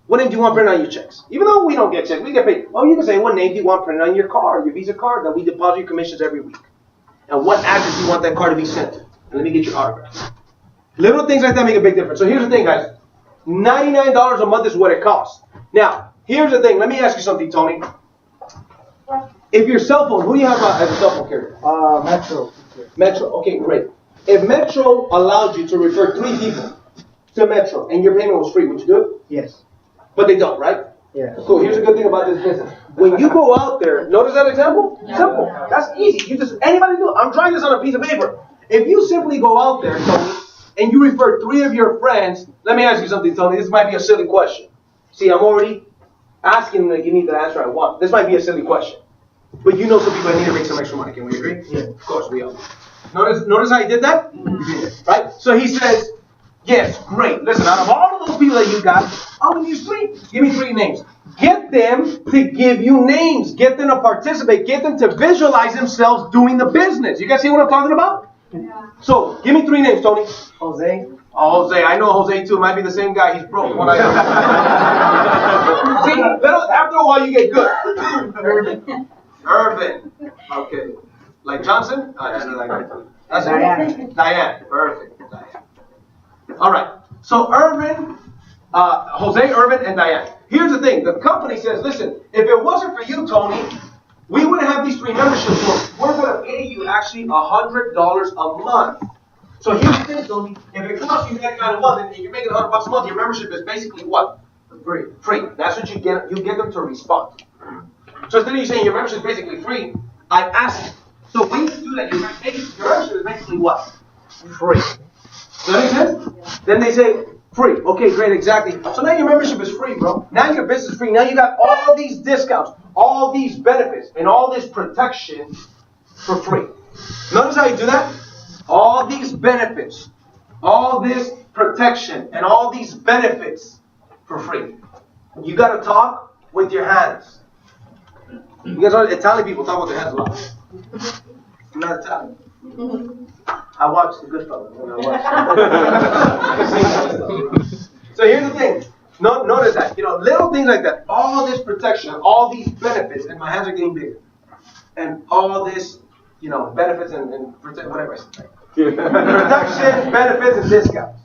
What name do you want printed on your checks? Even though we don't get checks, we get paid. Oh, you can say, what name do you want printed on your card, your Visa card, that we deposit your commissions every week? And what address do you want that card to be sent to? And let me get your autograph. Little things like that make a big difference. So here's the thing, guys. $99 a month is what it costs. Now, here's the thing. Let me ask you something, Tony. If your cell phone, who do you have as a cell phone carrier? Metro. Metro. Okay, great. If Metro allowed you to refer 3 people to Metro and your payment was free, would you do it? Yes. But they don't, right? Yeah. Cool. Here's a good thing about this business. When you go out there, notice that example? Simple. That's easy. Anybody do it. I'm trying this on a piece of paper. If you simply go out there, Tony, and you refer 3 of your friends, let me ask you something, Tony. This might be a silly question. See, I'm already asking to give me the answer I want. This might be a silly question. But some people that need to make some extra money. Can we agree? Yeah. Of course, we all. Notice how he did that? Right? So he says, yes, great. Listen, out of all of those people that you got, I'll give you 3. Give me 3 names. Get them to give you names. Get them to participate. Get them to visualize themselves doing the business. You guys see what I'm talking about? Yeah. So, give me 3 names, Tony. Jose. Oh, Jose. I know Jose too. Might be the same guy. He's broke. See, after a while you get good. Irvin. Okay. Like Johnson? That's Diane. Diane. Perfect. Diane. All right. So Irvin, Jose, Irvin, and Diane. Here's the thing. The company says, listen, if it wasn't for you, Tony, we wouldn't have these 3 memberships. So we're going to pay you actually $100 a month. So here's the thing, Tony. If it costs you that kind of month and you're making $100 a month, your membership is basically what? Free. That's what you get. You get them to respond. So instead of you saying your membership is basically free, I ask you. So when you do that, your membership is basically what? Free. Does that make sense? Yeah. Then they say, free. Okay, great, exactly. So now your membership is free, bro. Now your business is free. Now you got all these discounts, all these benefits, and all this protection for free. Notice how you do that? All these benefits, all this protection, and all these benefits for free. You got to talk with your hands. You guys are Italian people talk with their hands a lot. I'm not Italian. I watched The Goodfellas when I watched. So here's the thing. Notice that. Little things like that. All this protection, all these benefits, and my hands are getting bigger. And all this, benefits and whatever I say. Protection, benefits, and discounts.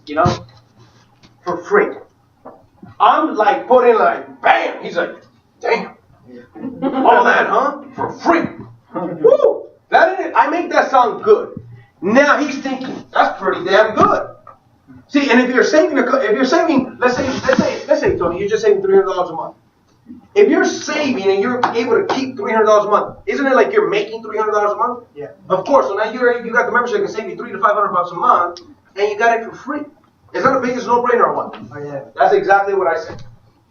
For free. I'm like putting like, bam. He's like, damn. All that, huh? For free. Woo! I make that sound good. Now he's thinking, that's pretty damn good. See, and if you're saving, let's say, Tony, you're just saving $300 a month. If you're saving and you're able to keep $300 a month, isn't it like you're making $300 a month? Yeah. Of course. So now you got the membership that can save you $300 to $500 a month, and you got it for free. Is that the biggest no-brainer or what? Oh yeah. That's exactly what I said.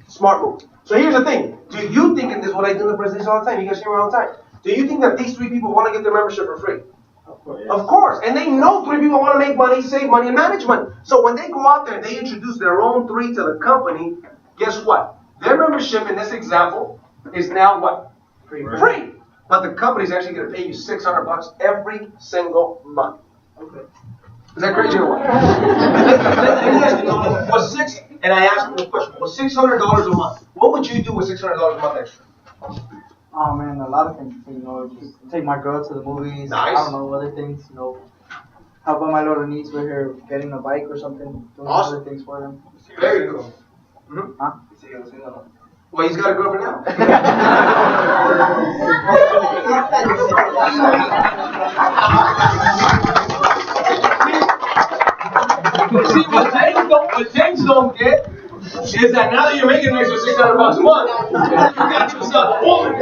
Smart move. So here's the thing. Do you think, and this is what I do in the presentation all the time, you guys hear me all the time, do you think that these 3 people want to get their membership for free? Of course. Of course. And they know 3 people want to make money, save money, and manage money. So when they go out there and they introduce their own 3 to the company, guess what? Their membership in this example is now what? Free. But the company's actually going to pay you $600 every single month. Okay. Is that crazy or what? Let me ask you, and I asked you a question. Was $600 a month? What would you do with $600 a month extra? Oh man, a lot of things. Just take my girl to the movies. Nice. I don't know, other things. Help out my little niece with her getting a bike or something. Doing Awesome. other things for them. Very cool. Mm-hmm. Huh? Well, he's got a girlfriend now. See, what James don't get is that now that you're making an extra $600 a month, you got yourself a woman.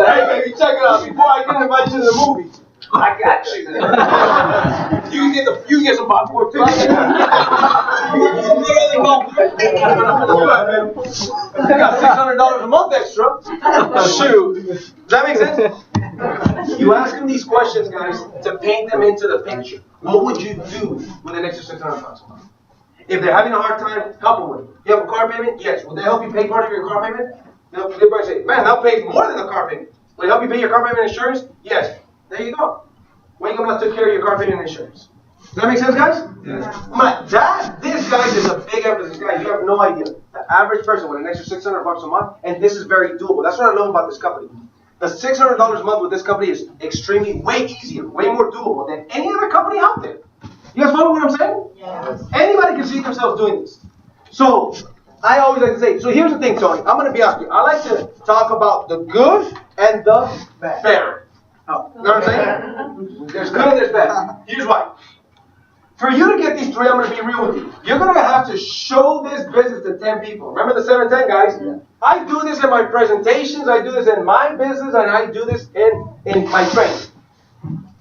Hey, baby, check it out. Before I can invite you to the movies, I got you. You can get some popcorn too. You got $600 a month extra. Shoot. Does that make sense? You ask them these questions, guys, to paint them into the picture. What would you do with an extra $600 a month? If they're having a hard time, help them with it. You have a car payment? Yes. Will they help you pay part of your car payment? They'll probably say, man, they'll pay more than the car payment. Will they help you pay your car payment and insurance? Yes. There you go. Wake up and take care of your car payment and insurance. Does that make sense, guys? Yes. This, guys, is a big emphasis, guys. You have no idea. The average person with an extra $600 a month, and this is very doable. That's what I love about this company. The $600 a month with this company is extremely, way easier, way more doable than any other company out there. You guys follow what I'm saying? Yes. Anybody can see themselves doing this. So, I always like to say, so here's the thing, Tony. I'm going to be honest with you. I like to talk about the good and the bad. Oh, you know what I'm saying? There's good and there's bad. Here's why. For you to get these 3, I'm going to be real with you. You're going to have to show this business to 10 people. Remember the 7-10, guys? Yeah. I do this in my presentations. I do this in my business. And I do this in my training.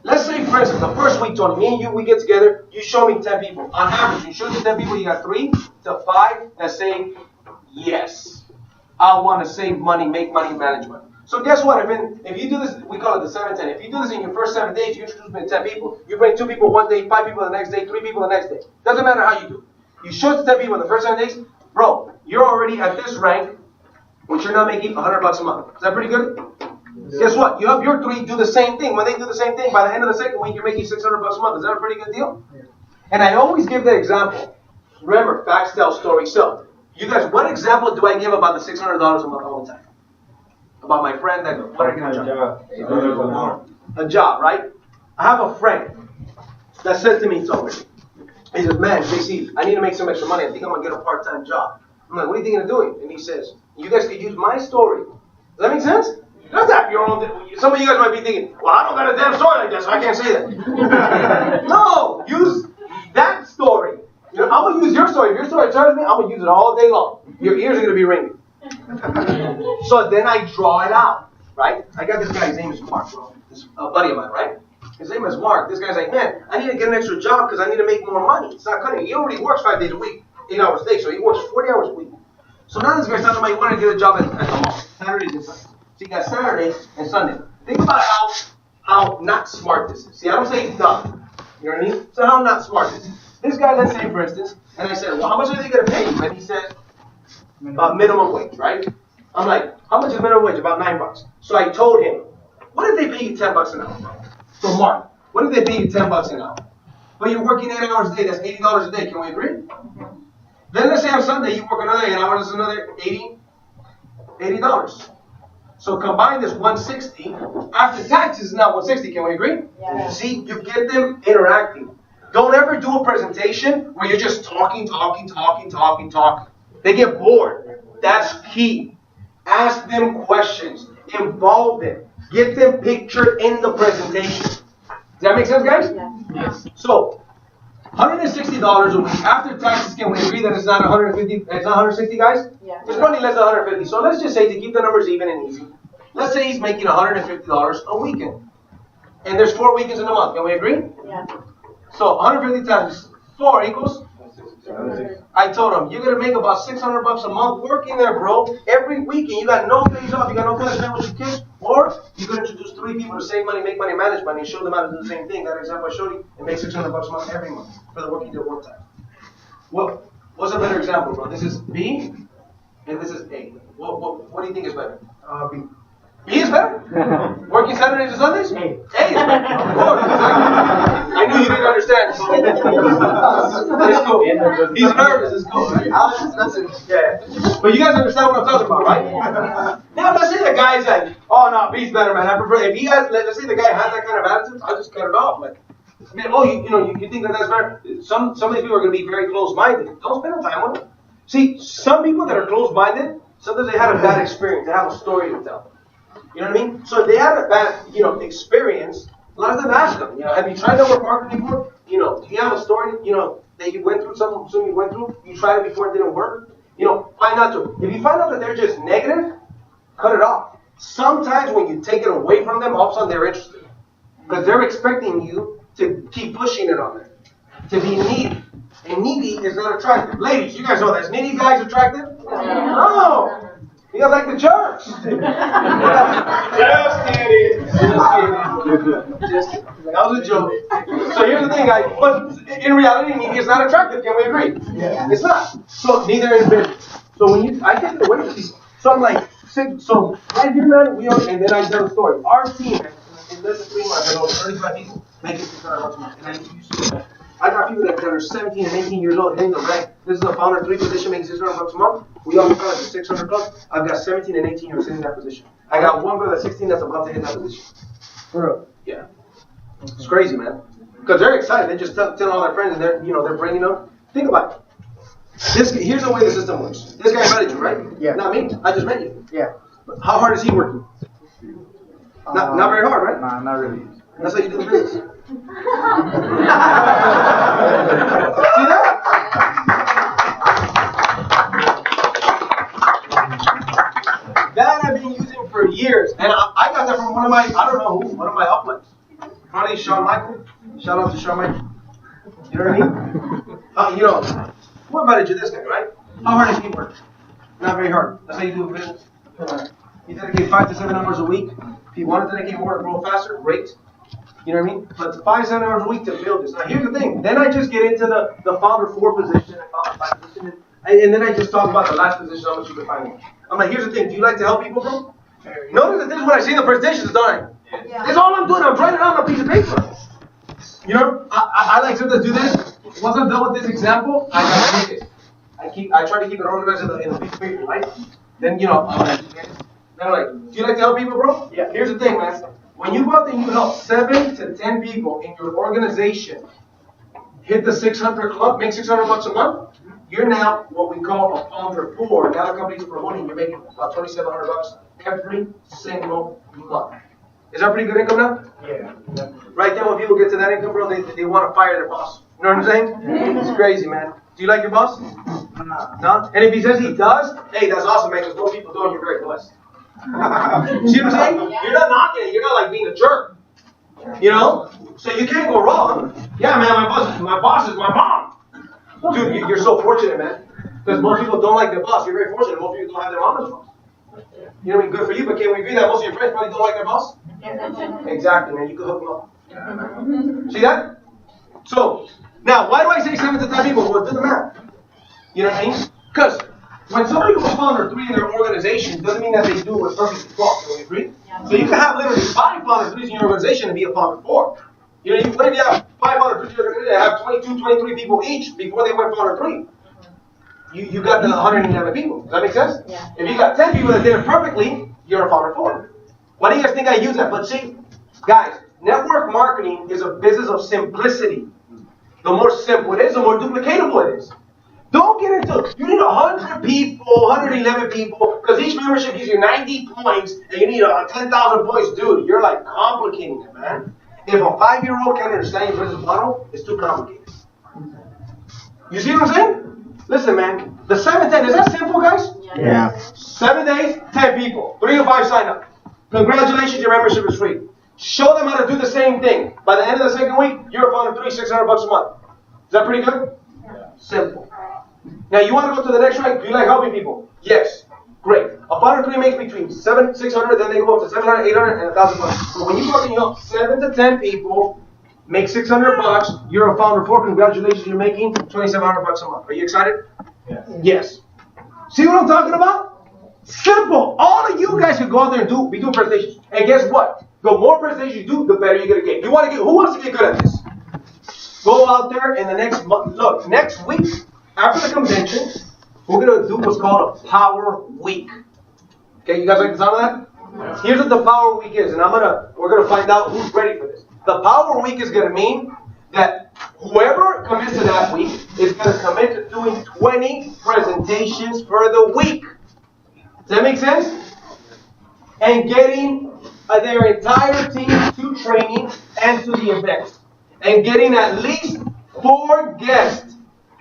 Let's say, for instance, the first week, Tony, me and you, we get together. You show me 10 people. On average, you show me 10 people. You got 3 to 5 that say, yes, I want to save money, make money, manage money. So guess what? If you do this, we call it the 7-10. If you do this in your first 7 days, you introduce me to 10 people. You bring 2 people one day, 5 people the next day, 3 people the next day. Doesn't matter how you do. You show it to 10 people in the first 7 days, bro. You're already at this rank, which you're not making $100 a month. Is that pretty good? Yeah. Guess what? You have your 3 do the same thing. When they do the same thing, by the end of the second week, you're making $600 a month. Is that a pretty good deal? Yeah. And I always give the example. Remember, facts tell, stories sell. You guys, what example do I give about the $600 a month all the time? About my friend that wanted to get a job. A job, right? I have a friend that said to me, Tony, he says, man, JC, I need to make some extra money. I think I'm going to get a part-time job. I'm like, what are you thinking of doing? And he says, you guys could use my story. Does that make sense? You don't have to have your own. Some of you guys might be thinking, well, I don't got a damn story like that, so I can't say that. No, use that story. I'm going to use your story. If your story charges me, I'm going to use it all day long. Your ears are going to be ringing. So then I draw it out, right? I got this guy, his name is Mark, bro. This a buddy of mine, right? His name is Mark. This guy's like, man, I need to get an extra job because I need to make more money. It's not cutting it. He already works 5 days a week, 8 hours a day, so he works 40 hours a week. So now this guy's talking about he wanted to get a job at the mall, Saturdays and Sundays. So he got Saturday and Sunday. Think about how not smart this is. See, I don't say he's dumb. You know what I mean? So how not smart this is. This guy, let's say, for instance, and I said, well, how much are they going to pay you? And he said, about minimum wage, right? I'm like, how much is minimum wage? About $9. So I told him, what if they pay you $10 an hour? So Mark, what if they pay you $10 an hour? But you're working 8 hours a day, that's $80 a day. Can we agree? Then let's say on Sunday you work another 8 hours, that's another $80. So combine this $160. After taxes is now $160. Can we agree? Yeah. See, you get them interacting. Don't ever do a presentation where you're just talking. They get bored. That's key. Ask them questions. Involve them. Get them pictured in the presentation. Does that make sense, guys? Yes. So, $160 a week. After taxes, can we agree that it's not 150? It's not 160, guys? Yeah. It's probably less than 150. So let's just say, to keep the numbers even and easy, let's say he's making $150 a weekend. And there's 4 weekends in a month. Can we agree? Yeah. So 150 times 4 equals? I told him, you're going to make about $600 a month working there, bro. Every weekend. You got no days off. You got no time to spend with your kids. Or you could introduce 3 people to save money, make money, manage money, and show them how to do the same thing. That example I showed you, and make $600 a month every month for the work you did one time. Well, what's a better example, bro? This is B, and this is A. What do you think is better? B. B is better? Working Saturdays and Sundays? A. A is better. Of course. I knew you didn't understand. So it's cool. He's nervous. It's cool. Right? Yeah. But you guys understand what I'm talking about, right? Now, let's say the guy's like, oh, no, B's better, man. I prefer, if he has, let's say the guy has that kind of attitude, I'll just cut it off. Like, I mean, oh, you think that that's better? Some of these people are going to be very close-minded. Don't spend time with them. See, some people that are close-minded, sometimes they had a bad experience. They have a story to tell. You know what I mean? So if they had a bad, experience, a lot of them ask them, have you tried network marketing before? Do you have a story, that you went through, something you went through, you tried it before it didn't work? Find out to. If you find out that they're just negative, cut it off. Sometimes when you take it away from them, all of a sudden they're interested. Because they're expecting you to keep pushing it on them. To be needy. And needy is not attractive. Ladies, you guys know that. Is needy guys attractive? No. You guys like the jerks. Just kidding. Just kidding. That was a joke. So here's the thing, guys. But in reality, needy is not attractive. Can we agree? Yeah. It's not. So neither is business. So I take it away from people. So I'm like, so right here, man, and then I tell the story. Our team, in less than 3 months, I know 35 people making $600 a month. And I used to do that. I got people that are 17 and 18 years old hitting the rank. This is a founder 3 position making $600 a month. We all found it 600 plus. I've got 17 and 18 years in that position. I got one girl that's 16 that's about to hit that position. For real? Yeah. It's crazy, man. Because they're excited. They just tell all their friends and they're bringing them. Think about it. Here's the way the system works. This guy invited you, right? Yeah. Not me. I just met you. Yeah. How hard is he working? Not very hard, right? Nah, not really. That's how you do the business. See that? That I've been using for years. And I got that from one of my uplines. Probably Shawn Michael. Shout out to Shawn Michael. You know what I mean? Who invited you? This guy, right? How hard is he work? Not very hard. That's how you do a business. You dedicate 5 to 7 hours a week. If you want to dedicate more to grow faster, great. You know what I mean? But 5 to 7 hours a week to build this. Now here's the thing. Then I just get into the founder 4 position and founder 5 position. And then I just talk about the last position, how much you can find. I'm like, here's the thing. Do you like to help people, bro? Notice that this is what I see in the presentations, don't I? Yeah. That's all I'm doing. I'm writing it on a piece of paper. I like to do this. Once I'm done with this example, I gotta take it. I try to keep it organized in the piece of paper, right? Then, then I'm like, do you like to help people, bro? Yeah. Here's the thing, man. When you go out there and you help 7 to 10 people in your organization hit the 600 club, make $600 a month, you're now what we call a founder 4. Now the company's promoting, you're making about $2,700 every single month. Is that pretty good income now? Yeah. Right then when people get to that income, bro, they want to fire their boss. You know what I'm saying? It's crazy, man. Do you like your boss? No? And if he says he does, hey, that's awesome, man, because most people don't, you're very blessed. See what I'm saying? You're not knocking it. You're not like being a jerk. So you can't go wrong. Yeah, man, my boss is my mom. Dude, you're so fortunate, man. Because most people don't like their boss. You're very fortunate. Most people don't have their mom as boss. You know what I mean? Good for you, but can we agree that most of your friends probably don't like their boss? Exactly, man. You can hook them up. See that? So, now, why do I say 7 to 10 people? Well, do the math. You know what I mean? Because when somebody goes founder 3 in their organization, doesn't mean that they do it perfectly 12. Can we agree? Yeah. So you can have literally 5 founder 3s in your organization and be a founder 4. You have 5 founder 3s in your organization that have 22, 23 people each before they went founder 3. You got the 111 people. Does that make sense? Yeah. If you got 10 people that did it perfectly, you're a founder 4. Why do you guys think I use that? But see, guys, network marketing is a business of simplicity. The more simple it is, the more duplicatable it is. Don't get into, you need 100 people, 111 people, because each membership gives you 90 points, and you need 10,000 points. Dude, you're like complicating it, man. If a 5-year-old can't understand your business model, it's too complicated. You see what I'm saying? Listen, man, the 7-10, is that simple, guys? Yeah. 7 days, 10 people. 3 to 5 sign up. Congratulations, your membership is free. Show them how to do the same thing. By the end of the second week, you're a founder of $600 a month. Is that pretty good? Yeah. Simple. Now, you want to go to the next rank? Do you like helping people? Yes. Great. A founder 3 makes between 600, then they go up to 700, 800, and 1,000 bucks. But when you go to, 7 to 10 people, make 600 bucks, you're a founder 4. Congratulations, you're making 2,700 bucks a month. Are you excited? Yeah. Yes. See what I'm talking about? Simple. All of you guys can go out there and be doing presentations. And guess what? The more presentations you do, the better you're going to get. Who wants to get good at this? Go out there in the next month. Look, next week, after the convention, we're going to do what's called a Power Week. Okay, you guys like the sound of that? Yeah. Here's what the Power Week is, and we're going to find out who's ready for this. The Power Week is going to mean that whoever commits to that week is going to commit to doing 20 presentations for the week. Does that make sense? And getting their entire team to training and to the event. And getting at least 4 guests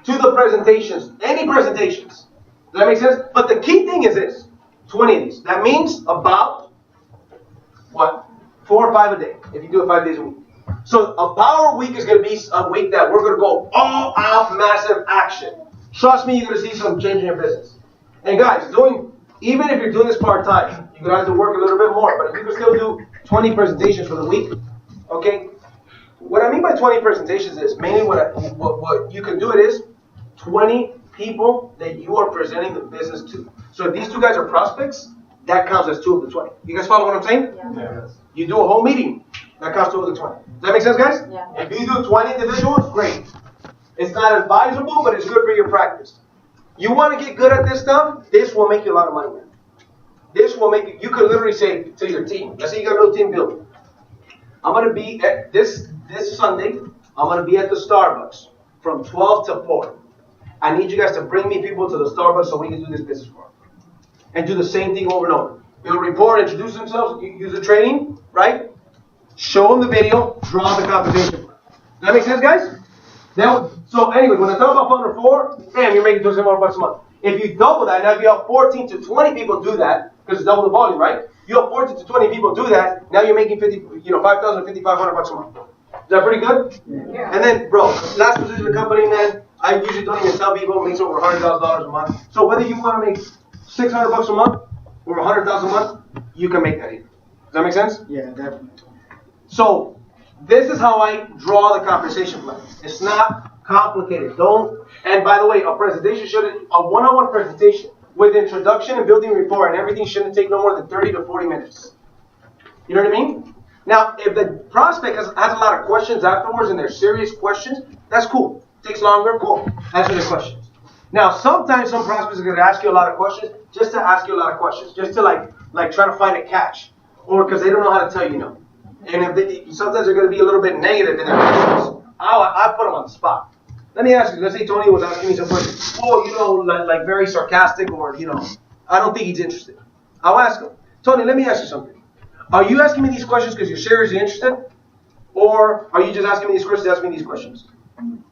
to the presentations. Any presentations. Does that make sense? But the key thing is this. 20 of these. That means about, 4 or 5 a day. If you do it 5 days a week. So a Power Week is going to be a week that we're going to go all out massive action. Trust me, you're going to see some change in your business. And guys, even if you're doing this part-time, you can have to work a little bit more, but you can still do 20 presentations for the week. Okay? What I mean by 20 presentations is mainly what you can do it is 20 people that you are presenting the business to. So if these 2 guys are prospects, that counts as 2 of the 20. You guys follow what I'm saying? Yeah. You do a whole meeting, that counts 2 of the 20. Does that make sense, guys? Yeah. If you do 20 individuals, great. It's not advisable, but it's good for your practice. You want to get good at this stuff, this will make you a lot of money, man. This will make you could literally say to your team, let's say you got a little team building. I'm going to be at this Sunday, I'm going to be at the Starbucks from 12 to 4. I need you guys to bring me people to the Starbucks so we can do this business for them. And do the same thing over and over. They'll report, introduce themselves, use the training, right? Show them the video, draw the compensation. Does that make sense, guys? So anyway, when I talk about Founder 4, bam, you're making $2,700 a month. If you double that, now if you have 14 to 20 people do that, because it's double the volume, right? You have 14 to 20 people do that, now you're making $5,000, $5,500 a month. Is that pretty good? Yeah. And then, bro, last position in the company, man, I usually don't even tell people it makes over $100,000 a month. So whether you want to make $600 a month or $100,000 a month, you can make that either. Does that make sense? Yeah, definitely. So this is how I draw the compensation plan. It's not complicated. And by the way, a one-on-one presentation with introduction and building rapport and everything shouldn't take no more than 30 to 40 minutes. You know what I mean? Now, if the prospect has a lot of questions afterwards and they're serious questions, that's cool. Takes longer, cool. Answer the questions. Now, sometimes some prospects are going to ask you a lot of questions just to ask you a lot of questions, just to like try to find a catch, or because they don't know how to tell you no. And sometimes they're going to be a little bit negative in their questions. I put them on the spot. Let me ask you. Let's say Tony was asking me some questions. Like very sarcastic, or I don't think he's interested. I'll ask him, Tony, let me ask you something. Are you asking me these questions because you're seriously interested, or are you just asking me these questions to ask me these questions?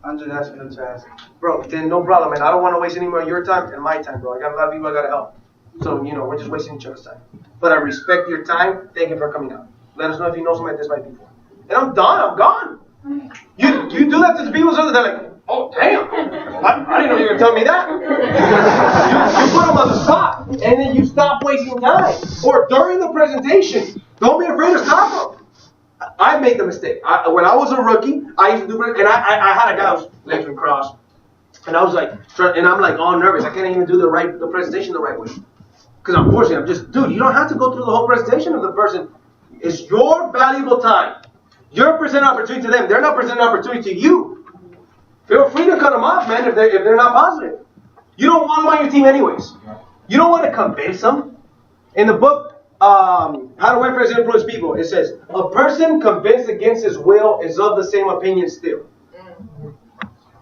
I'm just asking them to ask. Bro, then no problem, man. I don't want to waste any more of your time and my time, bro. I got a lot of people I got to help. So, we're just wasting each other's time. But I respect your time. Thank you for coming out. Let us know if you know somebody this might be for. And I'm done. I'm gone. You do that to the people, so they're like, oh, damn. I didn't know you were going to tell me that. you put them on the spot, and then you stop wasting time. Or during the presentation, don't be afraid to stop them. I made the mistake. When I was a rookie, I used to do it, and I had a guy who was legs were crossed, and I was like, and I'm like all nervous. I can't even do the presentation the right way, because unfortunately, I'm just, dude, you don't have to go through the whole presentation of the person. It's your valuable time. You're presenting opportunity to them. They're not presenting opportunity to you. Feel free to cut them off, man, if they're not positive. You don't want them on your team anyways. You don't want to convince them. In the book, How to Influence and Influence People, it says, a person convinced against his will is of the same opinion still.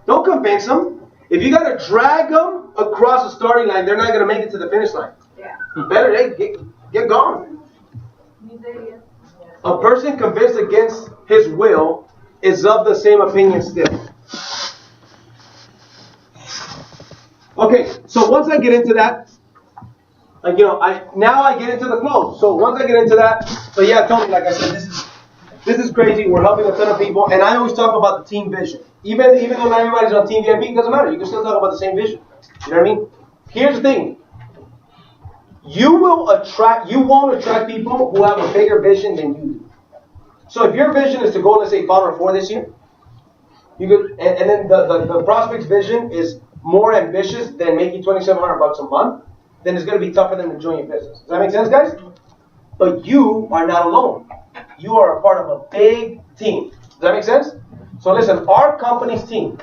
Don't convince them. If you got to drag them across the starting line, they're not going to make it to the finish line. Yeah. Better, hey, get gone. A person convinced against his will is of the same opinion still. Okay, so once I get into that, I get into the close. So once I get into that, so yeah, Tony, like I said, this is crazy. We're helping a ton of people, and I always talk about the team vision. Even though not everybody's on Team VIP, it doesn't matter. You can still talk about the same vision. You know what I mean? Here's the thing. You won't attract people who have a bigger vision than you do. So if your vision is to go, let's say, Part4 this year, you could, and then the prospect's vision is more ambitious than making $2,700 a month, then it's going to be tougher than to join your business. Does that make sense, guys? But you are not alone. You are a part of a big team. Does that make sense? So listen, our company's team,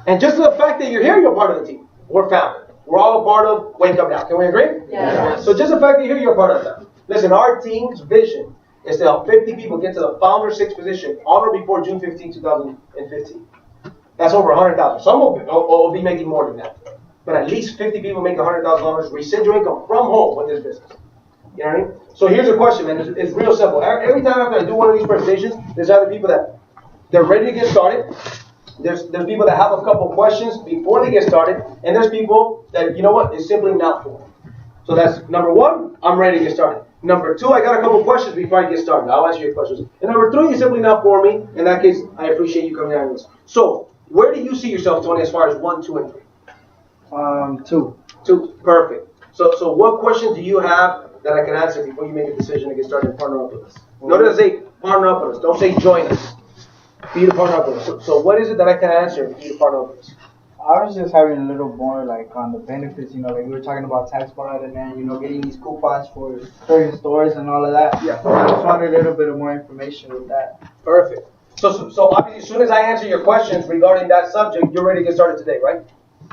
and just the fact that you're here, you're part of the team. We're family. We're all a part of Wake Up Now. Can we agree? Yeah. So just the fact that you're here, you're part of that. Listen, our team's vision is to help 50 people get to the Founder 6 position on or before June 15, 2015. That's over $100,000. Some will be making more than that. But at least 50 people make $100,000 residual income from home with this business. You know what I mean? So here's a question, man. It's real simple. Every time after I do one of these presentations, there's other people that they're ready to get started. There's people that have a couple questions before they get started. And there's people that, you know what, it's simply not for them. So that's number one, I'm ready to get started. Number two, I got a couple questions before I get started. I'll answer your questions. And number three, it's simply not for me. In that case, I appreciate you coming out on this. So, where do you see yourself, Tony, as far as 1, 2, and 3? 2. 2, perfect. So what question do you have that I can answer before you make a decision to get started and partner up with us? Notice I say partner up with us. Don't say join us. For you to partner up with us. So what is it that I can answer for you to partner up with us? I was just having a little more like on the benefits, like we were talking about tax bond and then, getting these coupons for certain stores and all of that. Yeah. I just wanted a little bit of more information with that. Perfect. So obviously, as soon as I answer your questions regarding that subject, you're ready to get started today, right?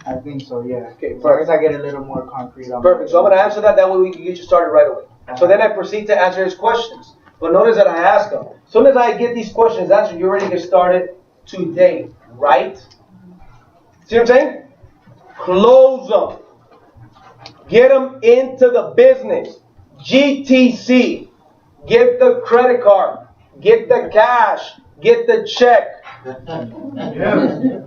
I think so, yeah. Okay, as long as I get a little more concrete on perfect. So I'm going to answer that. That way we can get you started right away. So then I proceed to answer his questions. But notice that I ask him. As soon as I get these questions answered, you're ready to get started today, right? See what I'm saying? Close them. Get them into the business. GTC. Get the credit card. Get the cash. Get the check.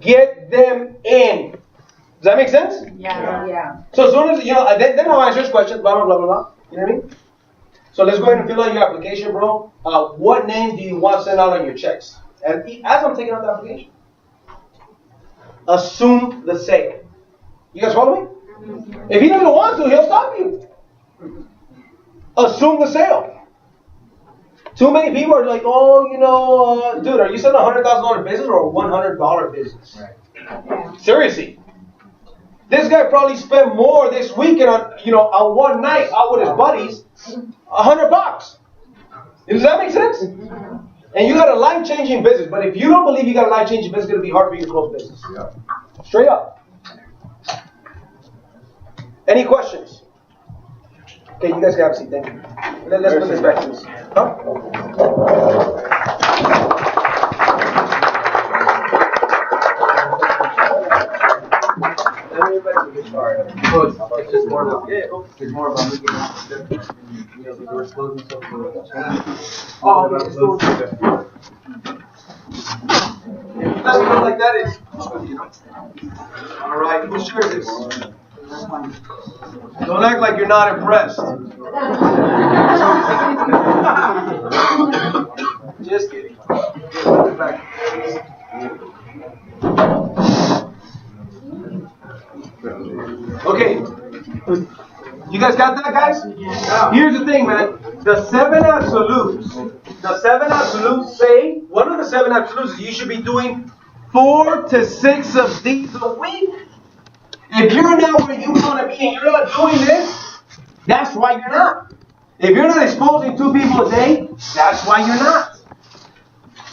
Get them in. Does that make sense? Yeah. So as soon as, then I'll answer his questions, blah, blah, blah, blah, blah. You know what I mean? So let's go ahead and fill out your application, bro. What name do you want sent out on your checks? And as I'm taking out the application, assume the sale. You guys follow me? If he doesn't want to, he'll stop you. Assume the sale. Too many people are like, dude, are you selling a $100,000 business or a $100 business? Right. Seriously. This guy probably spent more this weekend on one night out with his buddies, $100. Does that make sense? And you got a life-changing business. But if you don't believe you got a life-changing business, it's going to be hard for you to close business. Yeah. Straight up. Any questions? Okay, you guys can have a seat. Thank you. Let's put this back to this. Huh? It's just more about it's more about making the doors closing stuff. If you guys feel like that, it's all right. Whose shirt is this? Don't act like you're not impressed. Just kidding. Okay. You guys got that, guys? Here's the thing, man. The 7 absolutes say, one of the 7 absolutes is you should be doing 4 to 6 of these a week. If you're not where you want to be and you're not doing this, that's why you're not. If you're not exposing 2 people a day, that's why you're not.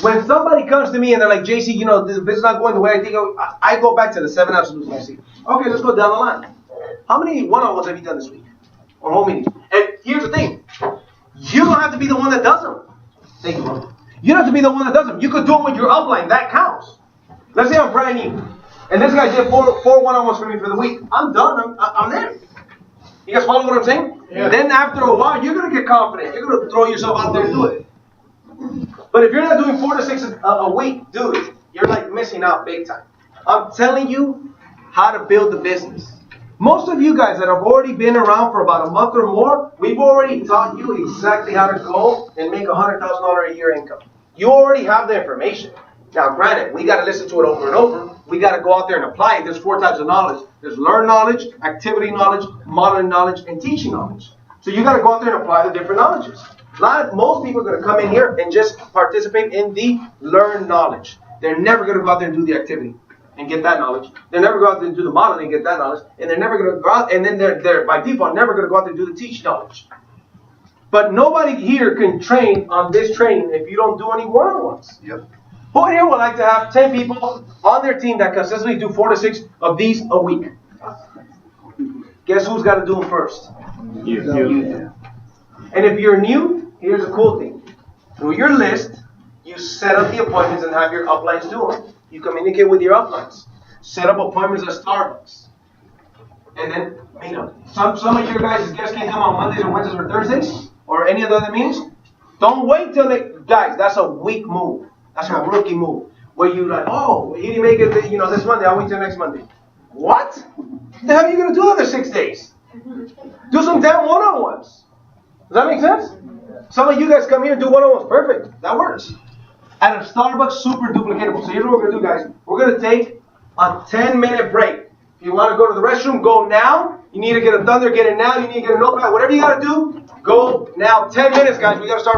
When somebody comes to me and they're like, JC, this is not going the way I think, I go back to the 7 absolutes and I say, okay, let's go down the line. How many one-on-ones have you done this week? Or home meetings? And here's the thing. You don't have to be the one that does them. Thank you, bro. You don't have to be the one that does them. You could do them with your upline. That counts. Let's say I'm brand new. And this guy did four one-on-ones for me for the week. I'm done. I'm there. You guys follow what I'm saying? Yeah. Then after a while, you're going to get confident. You're going to throw yourself out there and do it. But if you're not doing 4 to 6 a week, dude, you're like missing out big time. I'm telling you how to build the business. Most of you guys that have already been around for about a month or more, we've already taught you exactly how to go and make $100,000 a year income. You already have the information. Now, granted, we got to listen to it over and over. We got to go out there and apply it. There's 4 types of knowledge. There's learn knowledge, activity knowledge, modeling knowledge, and teaching knowledge. So you got to go out there and apply the different knowledges. Most people are going to come in here and just participate in the learn knowledge. They're never going to go out there and do the activity and get that knowledge. They're never going to go out there and do the modeling and get that knowledge. And they're never going to go out, and then they're by default never going to go out there and do the teach knowledge. But nobody here can train on this training if you don't do any one-on-ones. Yep. Who here would like to have 10 people on their team that consistently do 4 to 6 of these a week? Guess who's got to do them first? You. And if you're new, here's a cool thing. Through your list, you set up the appointments and have your uplines do them. You communicate with your uplines. Set up appointments at Starbucks. And then meet them. Some of your guys' guests can't come on Mondays or Wednesdays or Thursdays or any of the other meetings. Don't wait till guys, that's a weak move. That's a rookie move. Where you like, oh, he didn't make it this Monday, I'll wait till next Monday. What? The hell are you going to do the other 6 days? Do some damn one-on-ones. Does that make sense? Some of you guys come here and do one-on-ones. Perfect. That works. At a Starbucks, super duplicatable. So here's what we're going to do, guys. We're going to take a 10-minute break. If you want to go to the restroom, go now. You need to get a thunder, get it now. You need to get a notepad. Whatever you got to do, go now. 10 minutes, guys. We got to start